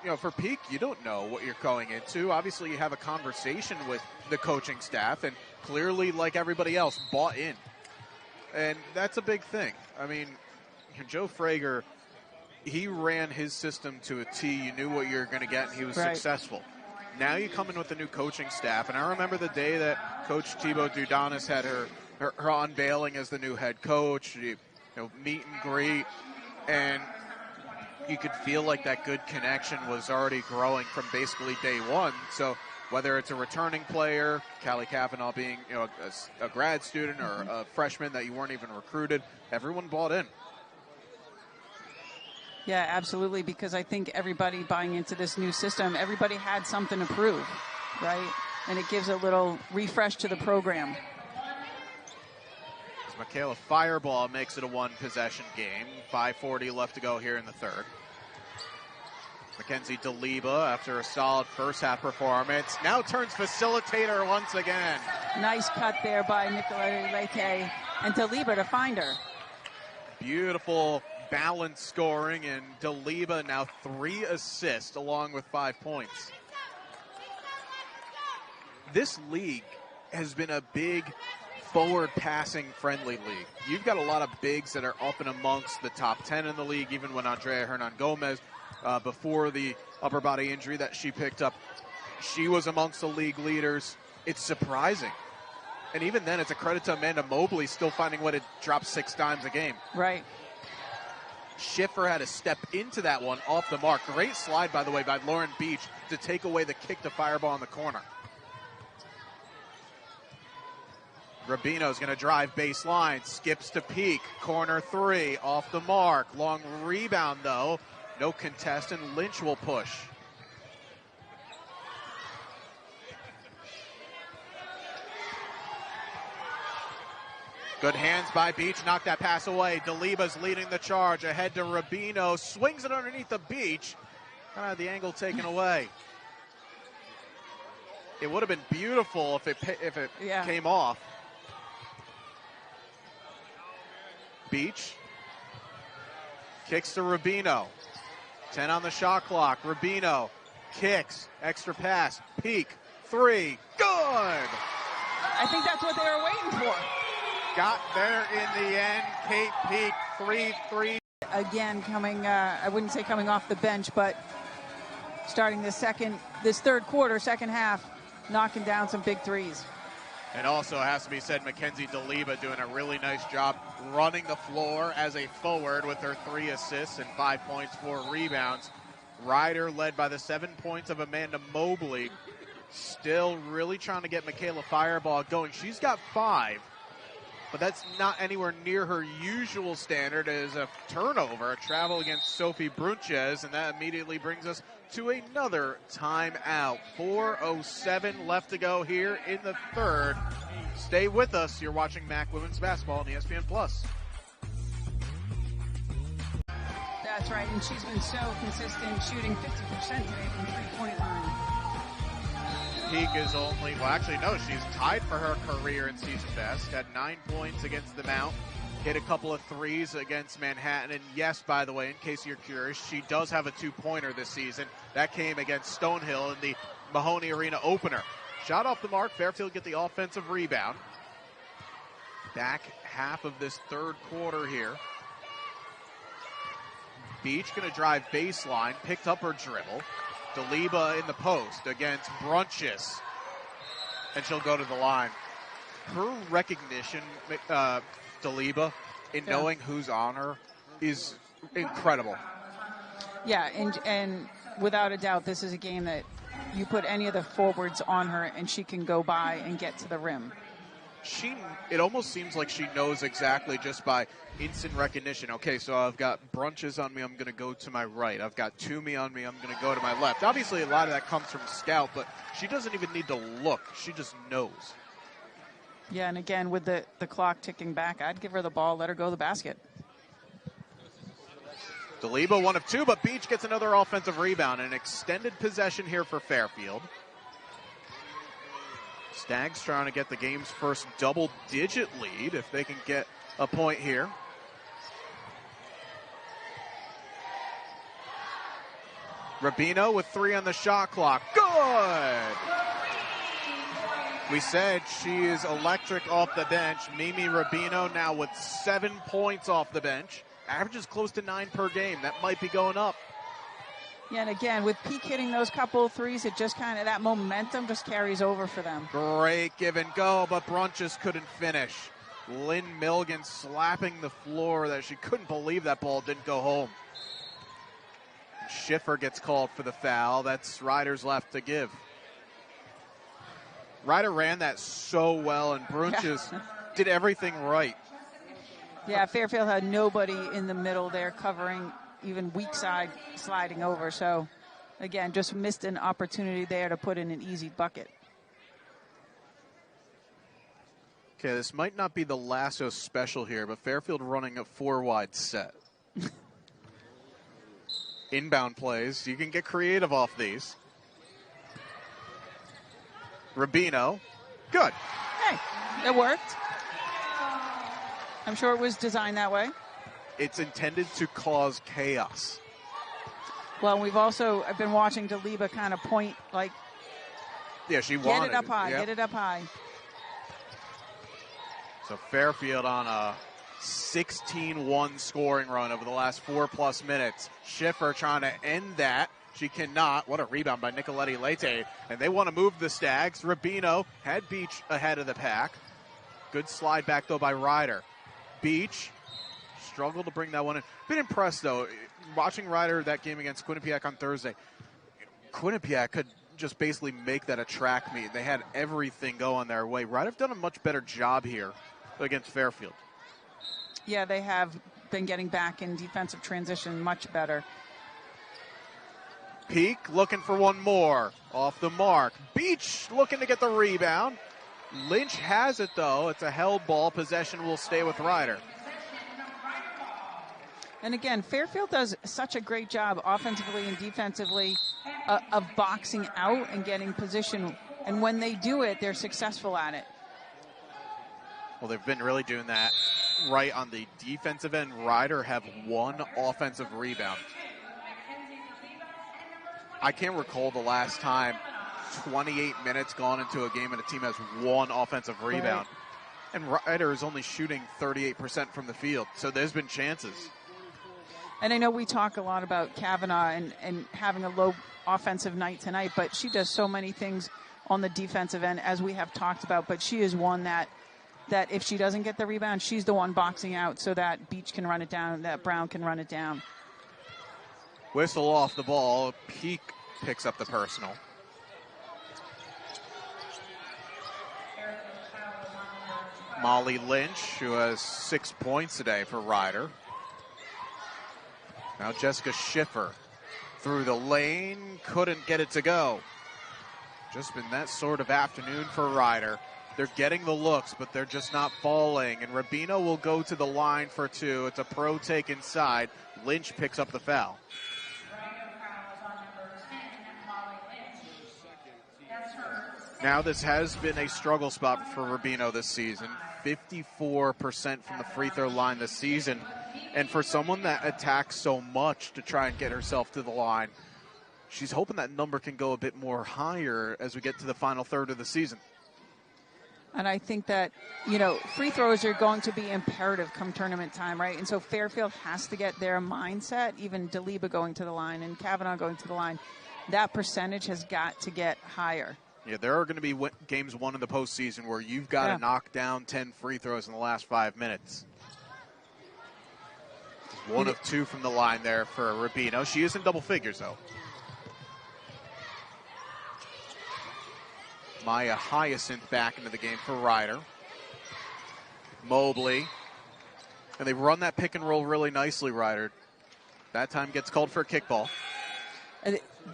Speaker 2: You know, for Peak, you don't know what you're going into. Obviously, you have a conversation with the coaching staff, and clearly, like everybody else, bought in. And that's a big thing. I mean, Joe Frager, he ran his system to a T. You knew what you were going to get, and he was successful. Now you come in with a new coaching staff, and I remember the day that Coach Thibaut Dudanis had her unveiling as the new head coach, meet and greet, and you could feel like that good connection was already growing from basically day one. So whether it's a returning player, Callie Kavanaugh being a grad student or a freshman that you weren't even recruited, everyone bought in.
Speaker 1: Yeah, absolutely, because I think everybody buying into this new system, everybody had something to prove, right? And it gives a little refresh to the program.
Speaker 2: Michaela Fireball makes it a one-possession game. 5:40 left to go here in the third. Mackenzie DeLiba, after a solid first-half performance, now turns facilitator once again.
Speaker 1: Nice cut there by Nicolette Leke and DeLiba to find her.
Speaker 2: Beautiful balance scoring, and DeLiba now 3 assists along with 5 points. This league has been a big forward passing friendly league. You've got a lot of bigs that are up and amongst the top 10 in the league, even when Andrea Hernan Gomez, before the upper body injury that she picked up, she was amongst the league leaders. It's surprising. And even then, it's a credit to Amanda Mobley still finding a way to drop 6 times a game.
Speaker 1: Right.
Speaker 2: Schiffer had to step into that one off the mark. Great slide, by the way, by Lauren Beach to take away the kick to Fireball in the corner. Rubino's going to drive baseline, skips to Peak, corner 3, off the mark. Long rebound, though. No contest, and Lynch will push. Good hands by Beach, knocked that pass away. DeLiba's leading the charge, ahead to Rubino, swings it underneath the Beach. Kind of the angle taken away. It would have been beautiful if it came off. Beach kicks to Rubino. 10 on the shot clock. Rubino kicks, extra pass. Peak, 3, good!
Speaker 1: I think that's what they were waiting for.
Speaker 2: Got there in the end. Kate Peak, 3-3.
Speaker 1: Again, coming, I wouldn't say coming off the bench, but starting this third quarter, second half, knocking down some big threes.
Speaker 2: And also has to be said, Mackenzie DeLiba doing a really nice job running the floor as a forward with her 3 assists and 5 points, 4 rebounds. Rider led by the 7 points of Amanda Mobley. Still really trying to get Michaela Fireball going. She's got 5, but that's not anywhere near her usual standard as a turnover, a travel against Sophie Brunches, and that immediately brings us to another timeout. 4:07 left to go here in the third. Stay with us. You're watching MAC Women's Basketball on ESPN+.
Speaker 1: That's right, and she's been so consistent, shooting 50% today from three-point line.
Speaker 2: Peak is only, well, actually, no, she's tied for her career in season best. Had 9 points against the Mount. Hit a couple of threes against Manhattan. And yes, by the way, in case you're curious, she does have a 2-pointer this season. That came against Stonehill in the Mahoney Arena opener. Shot off the mark. Fairfield get the offensive rebound. Back half of this third quarter here. Beach going to drive baseline. Picked up her dribble. DeLiba in the post against Brunches. And she'll go to the line. Her recognition, DeLiba, in knowing who's on her is incredible.
Speaker 1: Yeah, and without a doubt, this is a game that you put any of the forwards on her and she can go by and get to the rim.
Speaker 2: It almost seems like she knows exactly just by instant recognition. Okay, so I've got Brunches on me, I'm going to go to my right. I've got Toomey on me, I'm going to go to my left. Obviously, a lot of that comes from scout, but she doesn't even need to look. She just knows.
Speaker 1: Yeah, and again, with the clock ticking back, I'd give her the ball, let her go to the basket.
Speaker 2: DeLiba 1 of 2, but Beach gets another offensive rebound. An extended possession here for Fairfield. Stags trying to get the game's first double-digit lead if they can get a point here. Rubino with 3 on the shot clock. Good! We said she is electric off the bench. Mimi Rubino now with 7 points off the bench. Averages close to 9 per game. That might be going up.
Speaker 1: Yeah, and again, with Peak hitting those couple of threes, it just kind of, that momentum just carries over for them.
Speaker 2: Great give and go, but Brunt just couldn't finish. Lynn Milligan slapping the floor that she couldn't believe that ball didn't go home. Schiffer gets called for the foul. That's Ryder's left to give. Ryder ran that so well, and Brunt just did everything right.
Speaker 1: Yeah, Fairfield had nobody in the middle there covering, even weak side sliding over. So, again, just missed an opportunity there to put in an easy bucket.
Speaker 2: Okay, this might not be the Lasso special here, but Fairfield running a 4-wide set. Inbound plays. You can get creative off these. Rubino. Good.
Speaker 1: Hey, it worked. I'm sure it was designed that way.
Speaker 2: It's intended to cause chaos.
Speaker 1: Well, I've been watching Daliba kind of point, like,
Speaker 2: yeah, she wanted
Speaker 1: get it up high,
Speaker 2: yep.
Speaker 1: Get it up high.
Speaker 2: So Fairfield on a 16-1 scoring run over the last 4+ minutes. Schiffer trying to end that. She cannot. What a rebound by Nicoletti Leite. And they want to move the Stags. Rubino had Beach ahead of the pack. Good slide back, though, by Ryder. Beach struggled to bring that one in. Been impressed, though, watching Ryder that game against Quinnipiac on Thursday. Quinnipiac could just basically make that a track meet. They had everything going their way. Ryder have done a much better job here against Fairfield.
Speaker 1: Yeah, they have been getting back in defensive transition much better.
Speaker 2: Peak looking for one more. Off the mark. Beach looking to get the rebound. Lynch has it, though. It's a held ball. Possession will stay with Ryder.
Speaker 1: And again, Fairfield does such a great job offensively and defensively of boxing out and getting position. And when they do it, they're successful at it.
Speaker 2: Well, they've been really doing that right on the defensive end. Ryder have 1 offensive rebound. I can't recall the last time 28 minutes gone into a game and a team has 1 offensive rebound. Right. And Ryder is only shooting 38% from the field, so there's been chances.
Speaker 1: And I know we talk a lot about Kavanaugh and having a low offensive night tonight, but she does so many things on the defensive end, as we have talked about. But she is one that if she doesn't get the rebound, she's the one boxing out so that Beach can run it down, that Brown can run it down.
Speaker 2: Whistle off the ball. Peak picks up the personal. Molly Lynch, who has 6 points today for Ryder. Now Jessica Schiffer through the lane, couldn't get it to go. Just been that sort of afternoon for Ryder. They're getting the looks, but they're just not falling. And Rubino will go to the line for 2. It's a pro take inside. Lynch picks up the foul. Now this has been a struggle spot for Rubino this season. 54% from the free throw line this season. And for someone that attacks so much to try and get herself to the line, she's hoping that number can go a bit more higher as we get to the final third of the season.
Speaker 1: And I think that, free throws are going to be imperative come tournament time, right? And so Fairfield has to get their mindset, even Daliba going to the line and Kavanaugh going to the line. That percentage has got to get higher.
Speaker 2: Yeah, there are going to be games won in the postseason where you've got to knock down 10 free throws in the last 5 minutes. 1 of 2 from the line there for Rubino. She is in double figures, though. Maya Hyacinth back into the game for Ryder. Mobley. And they run that pick and roll really nicely, Ryder. That time gets called for a kickball.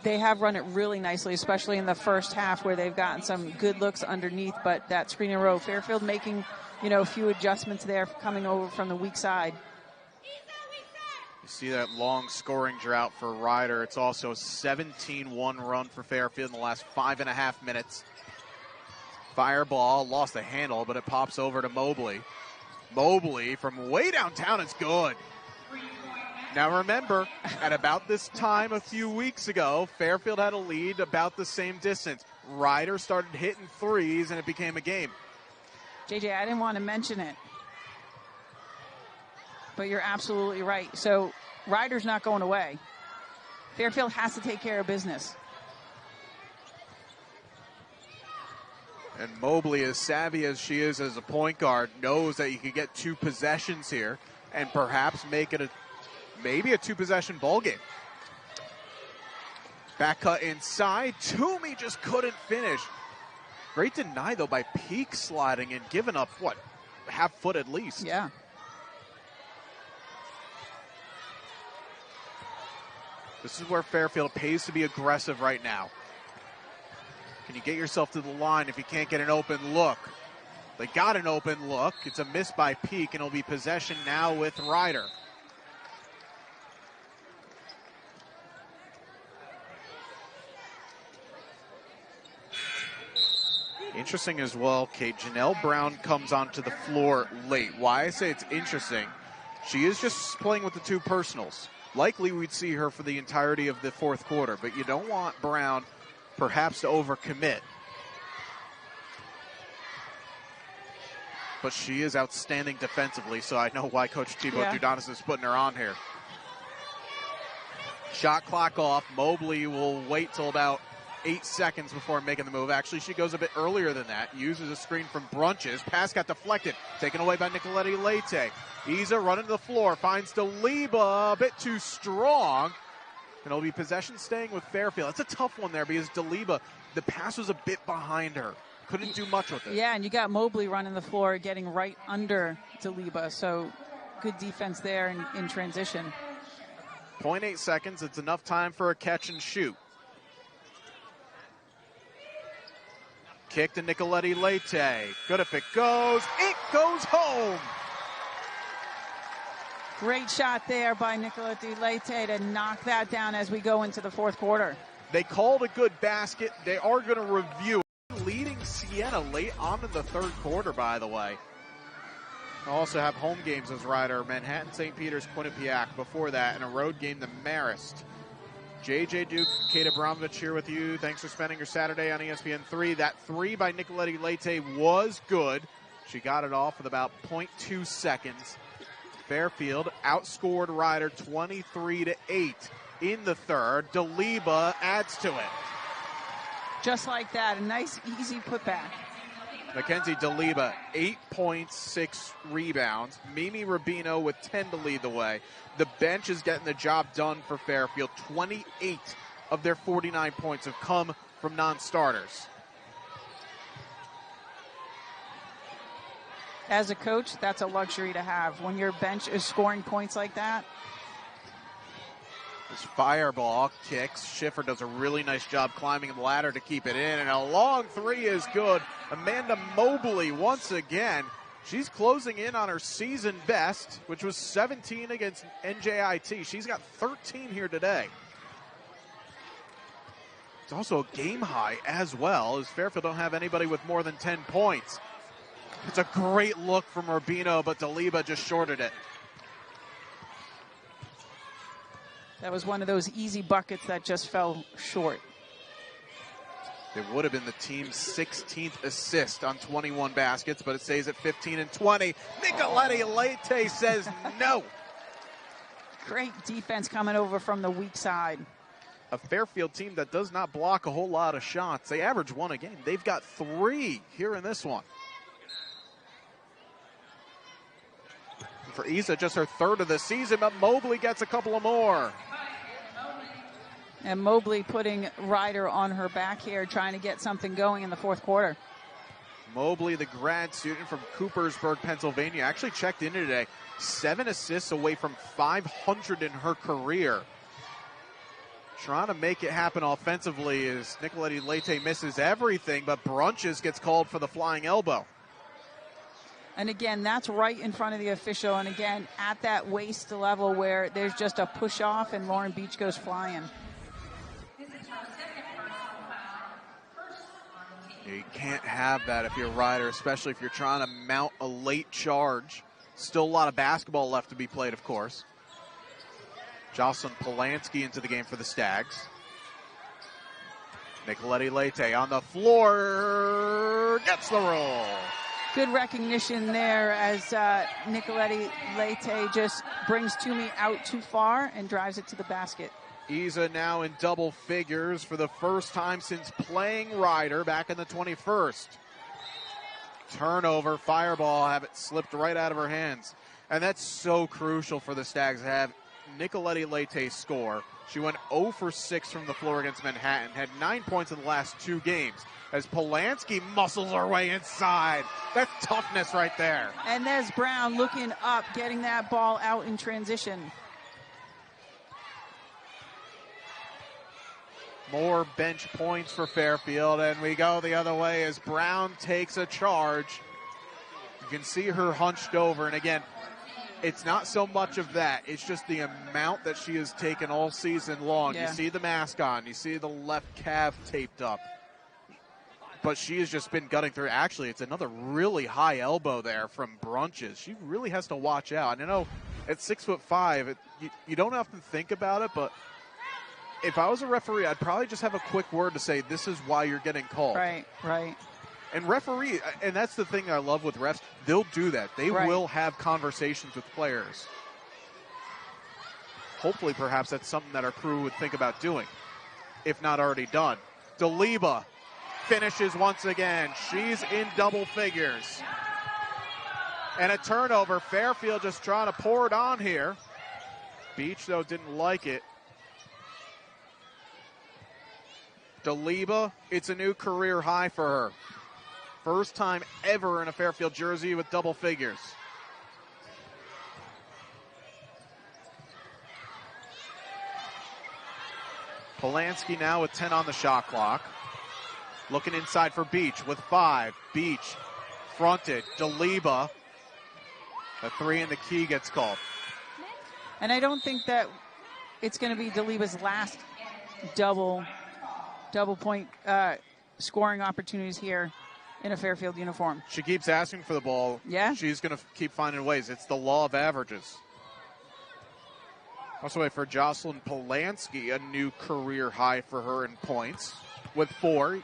Speaker 1: They have run it really nicely, especially in the first half where they've gotten some good looks underneath, but that screen and roll, Fairfield making, a few adjustments there coming over from the weak side.
Speaker 2: You see that long scoring drought for Ryder. It's also a 17-1 run for Fairfield in the last 5.5 minutes. Fireball, lost the handle, but it pops over to Mobley. Mobley from way downtown is good. Now remember, at about this time a few weeks ago, Fairfield had a lead about the same distance. Rider started hitting threes, and it became a game.
Speaker 1: JJ, I didn't want to mention it, but you're absolutely right. So Rider's not going away. Fairfield has to take care of business.
Speaker 2: And Mobley, as savvy as she is as a point guard, knows that you can get 2 possessions here and perhaps make it maybe a 2-possession ball game. Back cut inside. Toomey just couldn't finish. Great deny, though, by Peak sliding and giving up, what, half foot at least.
Speaker 1: Yeah.
Speaker 2: This is where Fairfield pays to be aggressive right now. Can you get yourself to the line if you can't get an open look? They got an open look. It's a miss by Peak, and it'll be possession now with Rider. Interesting as well, Kate. Janelle Brown comes onto the floor late. Why I say it's interesting, she is just playing with the 2 personals. Likely we'd see her for the entirety of the 4th quarter, but you don't want Brown perhaps to overcommit. But she is outstanding defensively, so I know why Coach Thibaut Dudonis is putting her on here. Shot clock off. Mobley will wait till about 8 seconds before making the move. Actually, she goes a bit earlier than that. Uses a screen from Brunches. Pass got deflected. Taken away by Nicoletti Leite. Isa running to the floor. Finds Daliba a bit too strong. And it'll be possession staying with Fairfield. It's a tough one there because Daliba, the pass was a bit behind her. Couldn't do much with it.
Speaker 1: Yeah, and you got Mobley running the floor, getting right under Daliba. So good defense there in transition.
Speaker 2: 0.8 seconds. It's enough time for a catch and shoot. Kick to Nicoletti Leite. Good if it goes. It goes home.
Speaker 1: Great shot there by Nicoletti Leite to knock that down as we go into the 4th quarter.
Speaker 2: They called a good basket. They are going to review it. Leading Siena late on in the 3rd quarter, by the way. They'll also have home games as Rider. Manhattan, St. Peter's, Quinnipiac. Before that, and a road game to Marist. JJ Duke, Kate Abramovich here with you. Thanks for spending your Saturday on ESPN3. That 3 by Nicoletti Leite was good. She got it off with about 0.2 seconds. Fairfield outscored Rider 23-8 in the 3rd. Daliba adds to it.
Speaker 1: Just like that, a nice, easy putback.
Speaker 2: Mackenzie Daliba, 8 points, 6 rebounds. Mimi Rubino with 10 to lead the way. The bench is getting the job done for Fairfield. 28 of their 49 points have come from non-starters.
Speaker 1: As a coach, that's a luxury to have. When your bench is scoring points like that.
Speaker 2: This fireball kicks. Schiffer does a really nice job climbing the ladder to keep it in. And a long 3 is good. Amanda Mobley once again. She's closing in on her season best, which was 17 against NJIT. She's got 13 here today. It's also a game high as well, as Fairfield don't have anybody with more than 10 points. It's a great look from Rubino, but Daliba just shorted it.
Speaker 1: That was one of those easy buckets that just fell short.
Speaker 2: It would have been the team's 16th assist on 21 baskets, but it stays at 15 and 20. Nicoletti Leite says no.
Speaker 1: Great defense coming over from the weak side.
Speaker 2: A Fairfield team that does not block a whole lot of shots. They average 1 a game. They've got 3 here in this one. For Isa, just her 3rd of the season, but Mobley gets a couple of more.
Speaker 1: And Mobley putting Rider on her back here, trying to get something going in the 4th quarter.
Speaker 2: Mobley, the grad student from Coopersburg, Pennsylvania, actually checked in today. 7 assists away from 500 in her career. Trying to make it happen offensively as Nicoletti Leite misses everything, but Brunches gets called for the flying elbow.
Speaker 1: And again, that's right in front of the official. And again, at that waist level where there's just a push off and Lauren Beach goes flying.
Speaker 2: You can't have that if you're a Rider, especially if you're trying to mount a late charge. Still a lot of basketball left to be played, of course. Jocelyn Polanski into the game for the Stags. Nicoletti Leite on the floor, gets the roll.
Speaker 1: Good recognition there as Nicoletti Leite just brings Toomey out too far and drives it to the basket.
Speaker 2: Isa now in double figures for the first time since playing Rider back in the 21st. Turnover, fireball, have it slipped right out of her hands. And that's so crucial for the Stags to have Nicoletti Leite score. She went 0 for 6 from the floor against Manhattan, had 9 points in the last 2 games. As Polanski muscles her way inside. That's toughness right there.
Speaker 1: And there's Brown looking up, getting that ball out in transition.
Speaker 2: More bench points for Fairfield, and we go the other way as Brown takes a charge. You can see her hunched over, and again, it's not so much of that. It's just the amount that she has taken all season long. Yeah. You see the mask on. You see the left calf taped up. But she has just been gutting through. Actually, it's another really high elbow there from Brunches. She really has to watch out. And I know at 6'5", you don't often think about it, but if I was a referee, I'd probably just have a quick word to say, this is why you're getting called.
Speaker 1: Right, right.
Speaker 2: And referee, and that's the thing I love with refs, they'll do that. They will have conversations with players. Hopefully, perhaps that's something that our crew would think about doing, if not already done. DeLiba finishes once again. She's in double figures. And a turnover. Fairfield just trying to pour it on here. Beach, though, didn't like it. DeLiba, it's a new career high for her. First time ever in a Fairfield jersey with double figures. Polanski now with 10 on the shot clock. Looking inside for Beach with 5. Beach fronted. DeLiba. A 3 in the key gets called.
Speaker 1: And I don't think that it's going to be DeLiba's last double point scoring opportunities here in a Fairfield uniform.
Speaker 2: She keeps asking for the ball.
Speaker 1: Yeah.
Speaker 2: She's going to keep finding ways. It's the law of averages. Also, wait for Jocelyn Polanski, a new career high for her in points with 4.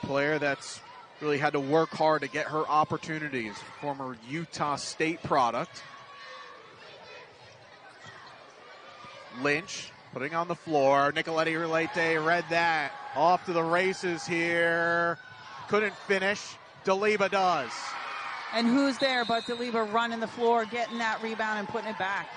Speaker 2: Player that's really had to work hard to get her opportunities. Former Utah State product. Lynch putting on the floor. Nicoletti Leite read that. Off to the races here. Couldn't finish. DeLiba does.
Speaker 1: And who's there but DeLiba running the floor, getting that rebound and putting it back.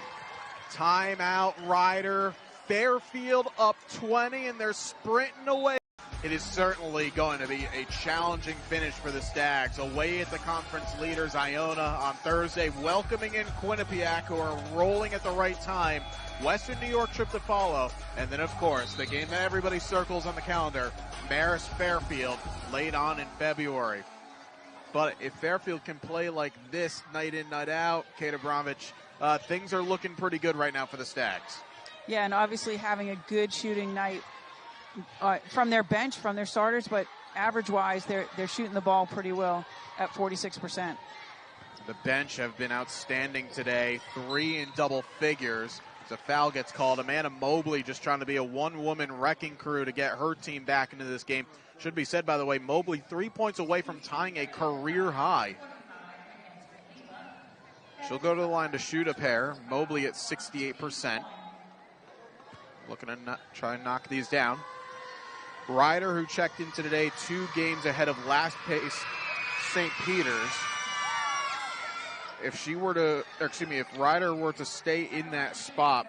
Speaker 2: Timeout, Rider. Fairfield up 20, and they're sprinting away. It is certainly going to be a challenging finish for the Stags. Away at the conference leaders, Iona, on Thursday, welcoming in Quinnipiac, who are rolling at the right time. Western New York trip to follow. And then, of course, the game that everybody circles on the calendar, Marist Fairfield, late on in February. But if Fairfield can play like this night in, night out, Kate Abramovich, things are looking pretty good right now for the Stags.
Speaker 1: Yeah, and obviously having a good shooting night from their bench, from their starters, but average-wise, they're shooting the ball pretty well at 46%.
Speaker 2: The bench have been outstanding today, 3 in double figures. As a foul gets called, Amanda Mobley just trying to be a one-woman wrecking crew to get her team back into this game. Should be said, by the way, Mobley 3 points away from tying a career high. She'll go to the line to shoot a pair. Mobley at 68%. Looking to try and knock these down. Rider, who checked in today 2 games ahead of last place St. Peter's. If Rider were to stay in that spot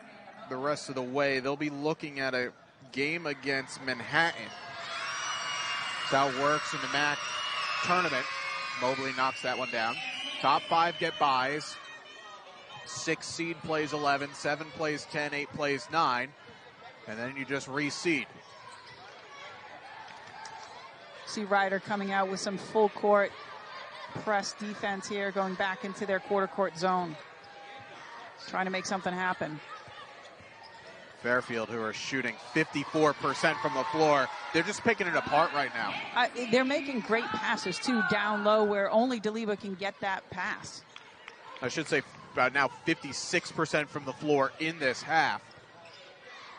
Speaker 2: the rest of the way, they'll be looking at a game against Manhattan. That's how it works in the MAC tournament. Mobley knocks that one down. Top 5 get buys. 6 seed plays 11, 7 plays 10, 8 plays 9. And then you just reseed.
Speaker 1: See Rider coming out with some full court press defense here, going back into their quarter court zone. Trying to make something happen.
Speaker 2: Fairfield, who are shooting 54% from the floor. They're just picking it apart right now.
Speaker 1: They're making great passes, too, down low, where only DeLiba can get that pass.
Speaker 2: I should say now 56% from the floor in this half.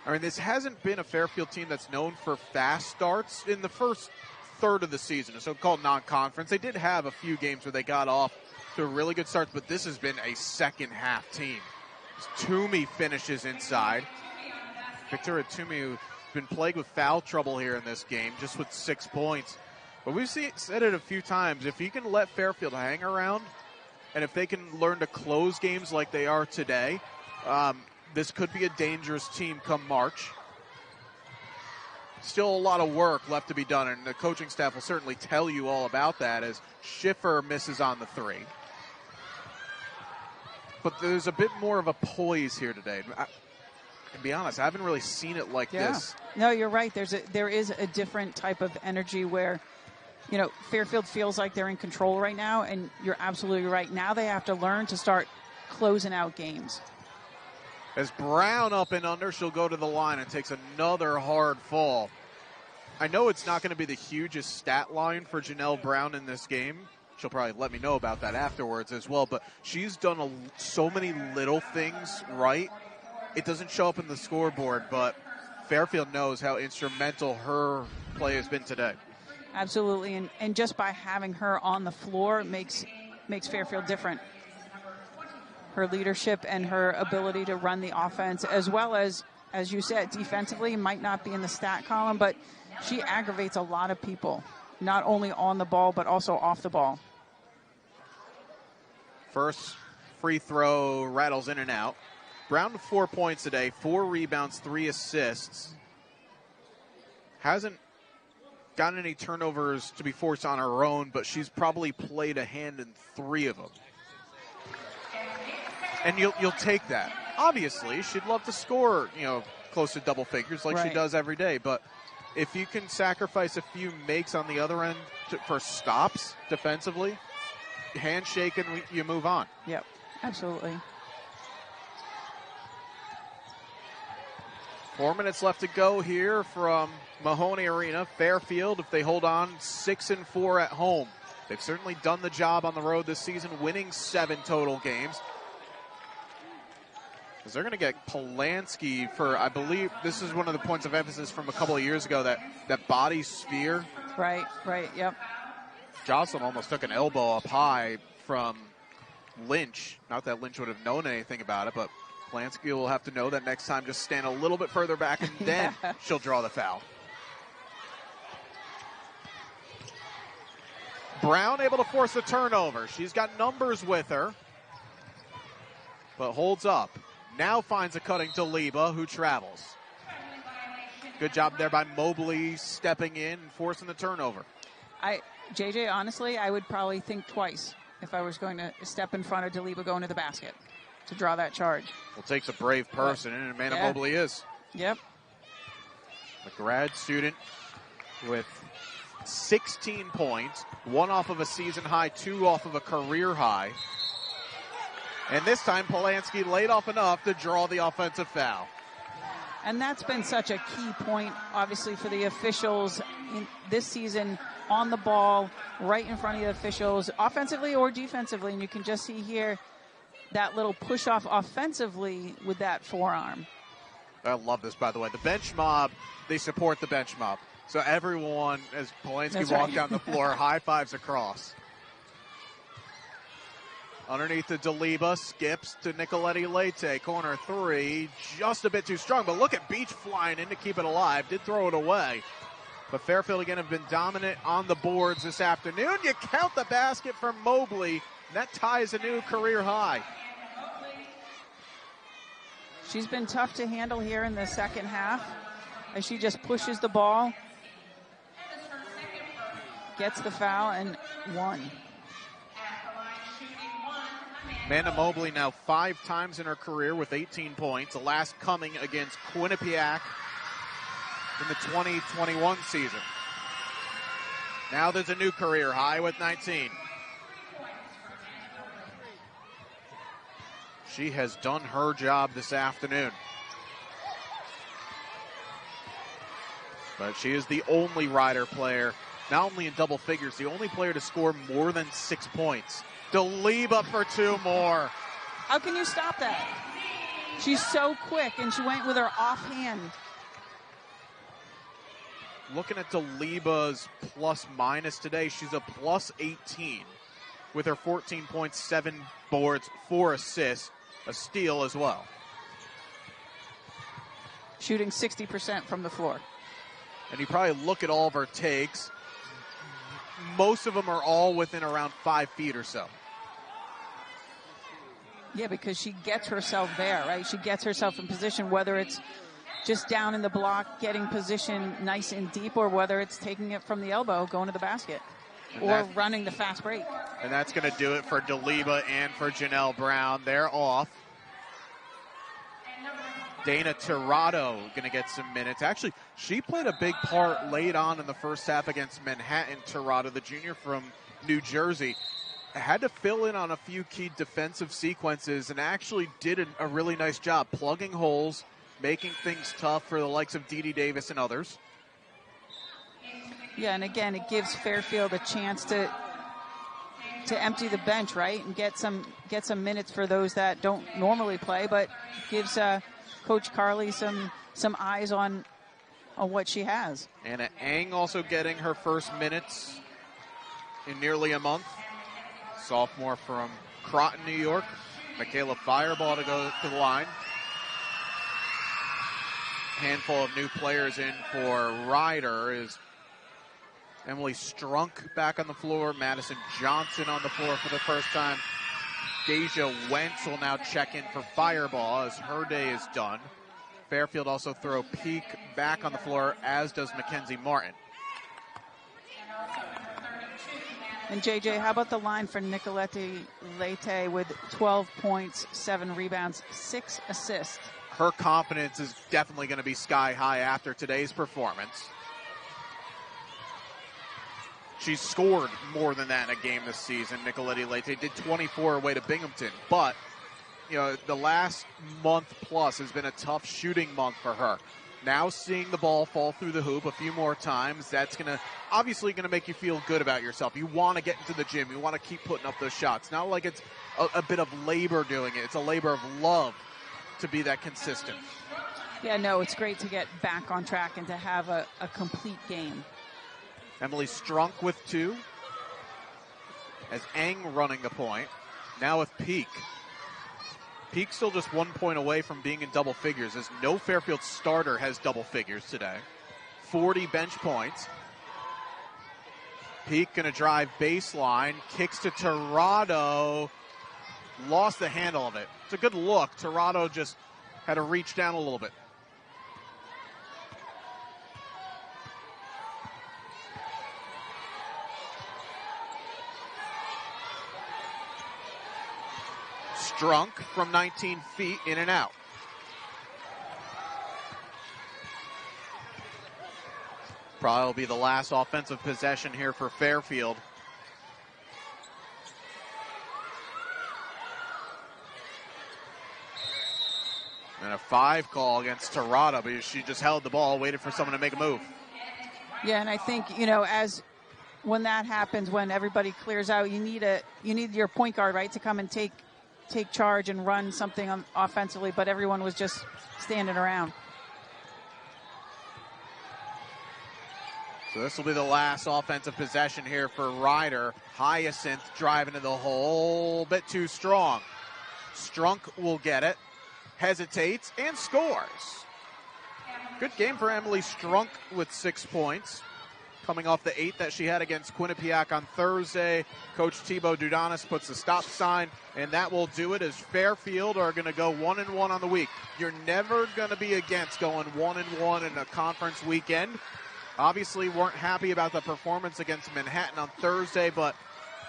Speaker 2: I mean, this hasn't been a Fairfield team that's known for fast starts in the first third of the season, a so-called non-conference. They did have a few games where they got off to really good starts, but this has been a second-half team. Toomey finishes inside. Victoria Toomey, who's been plagued with foul trouble here in this game, just with 6 points. But we've said it a few times, if you can let Fairfield hang around, and if they can learn to close games like they are today, this could be a dangerous team come March. Still a lot of work left to be done, and the coaching staff will certainly tell you all about that as Schiffer misses on the three. But there's a bit more of a poise here today. To be honest, I haven't really seen it like this.
Speaker 1: No, you're right. There is a different type of energy where, you know, Fairfield feels like they're in control right now, and you're absolutely right. Now they have to learn to start closing out games.
Speaker 2: As Brown up and under, she'll go to the line and takes another hard fall. I know it's not going to be the hugest stat line for Janelle Brown in this game. She'll probably let me know about that afterwards as well, but she's done so many little things right. It doesn't show up in the scoreboard, but Fairfield knows how instrumental her play has been today.
Speaker 1: Absolutely, and just by having her on the floor makes Fairfield different. Her leadership and her ability to run the offense, as well as you said, defensively, might not be in the stat column, but she aggravates a lot of people, not only on the ball, but also off the ball.
Speaker 2: First free throw rattles in and out. Brown with 4 points today, 4 rebounds, 3 assists. Hasn't gotten any turnovers to be forced on her own, but she's probably played a hand in 3 of them. And you'll take that. Obviously, she'd love to score, close to double figures like she does every day. But if you can sacrifice a few makes on the other end for stops defensively, handshake and you move on.
Speaker 1: Yep, absolutely.
Speaker 2: 4 minutes left to go here from Mahoney Arena. Fairfield, if they hold on, 6-4 at home. They've certainly done the job on the road this season, winning 7 total games. Because they're going to get Polanski for, I believe, this is one of the points of emphasis from a couple of years ago, that body sphere.
Speaker 1: Right, yep.
Speaker 2: Jocelyn almost took an elbow up high from Lynch. Not that Lynch would have known anything about it, but Polanski will have to know that next time just stand a little bit further back and then she'll draw the foul. Brown able to force a turnover. She's got numbers with her, but holds up. Now finds a cutting to Liba, who travels. Good job there by Mobley stepping in and forcing the turnover.
Speaker 1: JJ, honestly, I would probably think twice if I was going to step in front of Daliba going to the basket to draw that charge.
Speaker 2: Well, takes a brave person, and Amanda Mobley is.
Speaker 1: Yep.
Speaker 2: A grad student with 16 points, 1 off of a season high, 2 off of a career high. And this time, Polanski laid off enough to draw the offensive foul.
Speaker 1: And that's been such a key point, obviously, for the officials in this season, on the ball, right in front of the officials, offensively or defensively. And you can just see here that little push-off offensively with that forearm.
Speaker 2: I love this, by the way. The bench mob, they support the bench mob. So everyone, as Polanski walked down the floor, high fives across. Underneath the Daliba, skips to Nicoletti Leite. Corner 3, just a bit too strong. But look at Beach flying in to keep it alive. Did throw it away. But Fairfield, again, have been dominant on the boards this afternoon. You count the basket for Mobley. And that ties a new career high.
Speaker 1: She's been tough to handle here in the second half as she just pushes the ball, gets the foul, and 1.
Speaker 2: Amanda Mobley now 5 times in her career with 18 points, the last coming against Quinnipiac in the 2021 season. Now there's a new career high with 19. She has done her job this afternoon. But she is the only Rider player, not only in double figures, the only player to score more than 6 points. Daliba for 2 more.
Speaker 1: How can you stop that? She's so quick, and she went with her offhand.
Speaker 2: Looking at Daliba's plus minus today, she's a plus 18 with her 14 points, 7 boards, 4 assists, a steal as well.
Speaker 1: Shooting 60% from the floor.
Speaker 2: And you probably look at all of her takes. Most of them are all within around 5 feet or so.
Speaker 1: Yeah, because she gets herself there, right? She gets herself in position, whether it's just down in the block, getting position nice and deep, or whether it's taking it from the elbow, going to the basket, or running the fast break.
Speaker 2: And that's going to do it for Daliba and for Janelle Brown. They're off. Dana Tirado going to get some minutes. Actually, she played a big part late on in the first half against Manhattan. Tirado, the junior from New Jersey, had to fill in on a few key defensive sequences and actually did a really nice job plugging holes, making things tough for the likes of Dee Dee Davis and others.
Speaker 1: Yeah, and again, it gives Fairfield a chance to empty the bench, right, and get some minutes for those that don't normally play, but gives Coach Carly some eyes on what she has.
Speaker 2: Anna Eng also getting her first minutes in nearly a month. Sophomore from Croton, New York. Michaela Fireball to go to the line. Handful of new players in for Rider is Emily Strunk back on the floor. Madison Johnson on the floor for the first time. Deja Wentz will now check in for Fireball as her day is done. Fairfield also throw Peak back on the floor, as does Mackenzie Martin.
Speaker 1: And JJ, how about the line for Nicolette Leite with 12 points, 7 rebounds, 6 assists?
Speaker 2: Her confidence is definitely going to be sky high after today's performance. She's scored more than that in a game this season. Nicolette Leite did 24 away to Binghamton, but you know, the last month plus has been a tough shooting month for her. Now seeing the ball fall through the hoop a few more times, that's obviously going to make you feel good about yourself. You want to get into the gym. You want to keep putting up those shots. Not like it's a bit of labor doing it. It's a labor of love to be that consistent.
Speaker 1: Yeah, no, it's great to get back on track and to have a complete game.
Speaker 2: Emily Strunk with 2. As Eng running the point. Now with Peak. Peak still just 1 point away from being in double figures, as no Fairfield starter has double figures today. 40 bench points. Peak going to drive baseline, kicks to Tirado, lost the handle of it. It's a good look. Tirado just had to reach down a little bit. Strunk from 19 feet, in and out. Probably will be the last offensive possession here for Fairfield. And a 5 call against Tirado because she just held the ball, waited for someone to make a move.
Speaker 1: Yeah, and I think, when that happens, when everybody clears out, you need your point guard, right, to come and take charge and run something offensively, but everyone was just standing around.
Speaker 2: So this will be the last offensive possession here for Rider. Hyacinth driving to the hole, bit too strong. Strunk will get it, hesitates, and scores. Good game for Emily Strunk with 6 points. Coming off the 8 that she had against Quinnipiac on Thursday. Coach Thibaut Dudanis puts the stop sign, and that will do it as Fairfield are going to go 1-1 on the week. You're never going to be against going 1-1 in a conference weekend. Obviously weren't happy about the performance against Manhattan on Thursday, but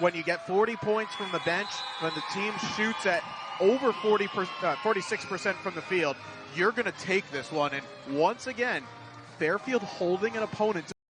Speaker 2: when you get 40 points from the bench, when the team shoots at over 46% from the field, you're going to take this one. And once again, Fairfield holding an opponent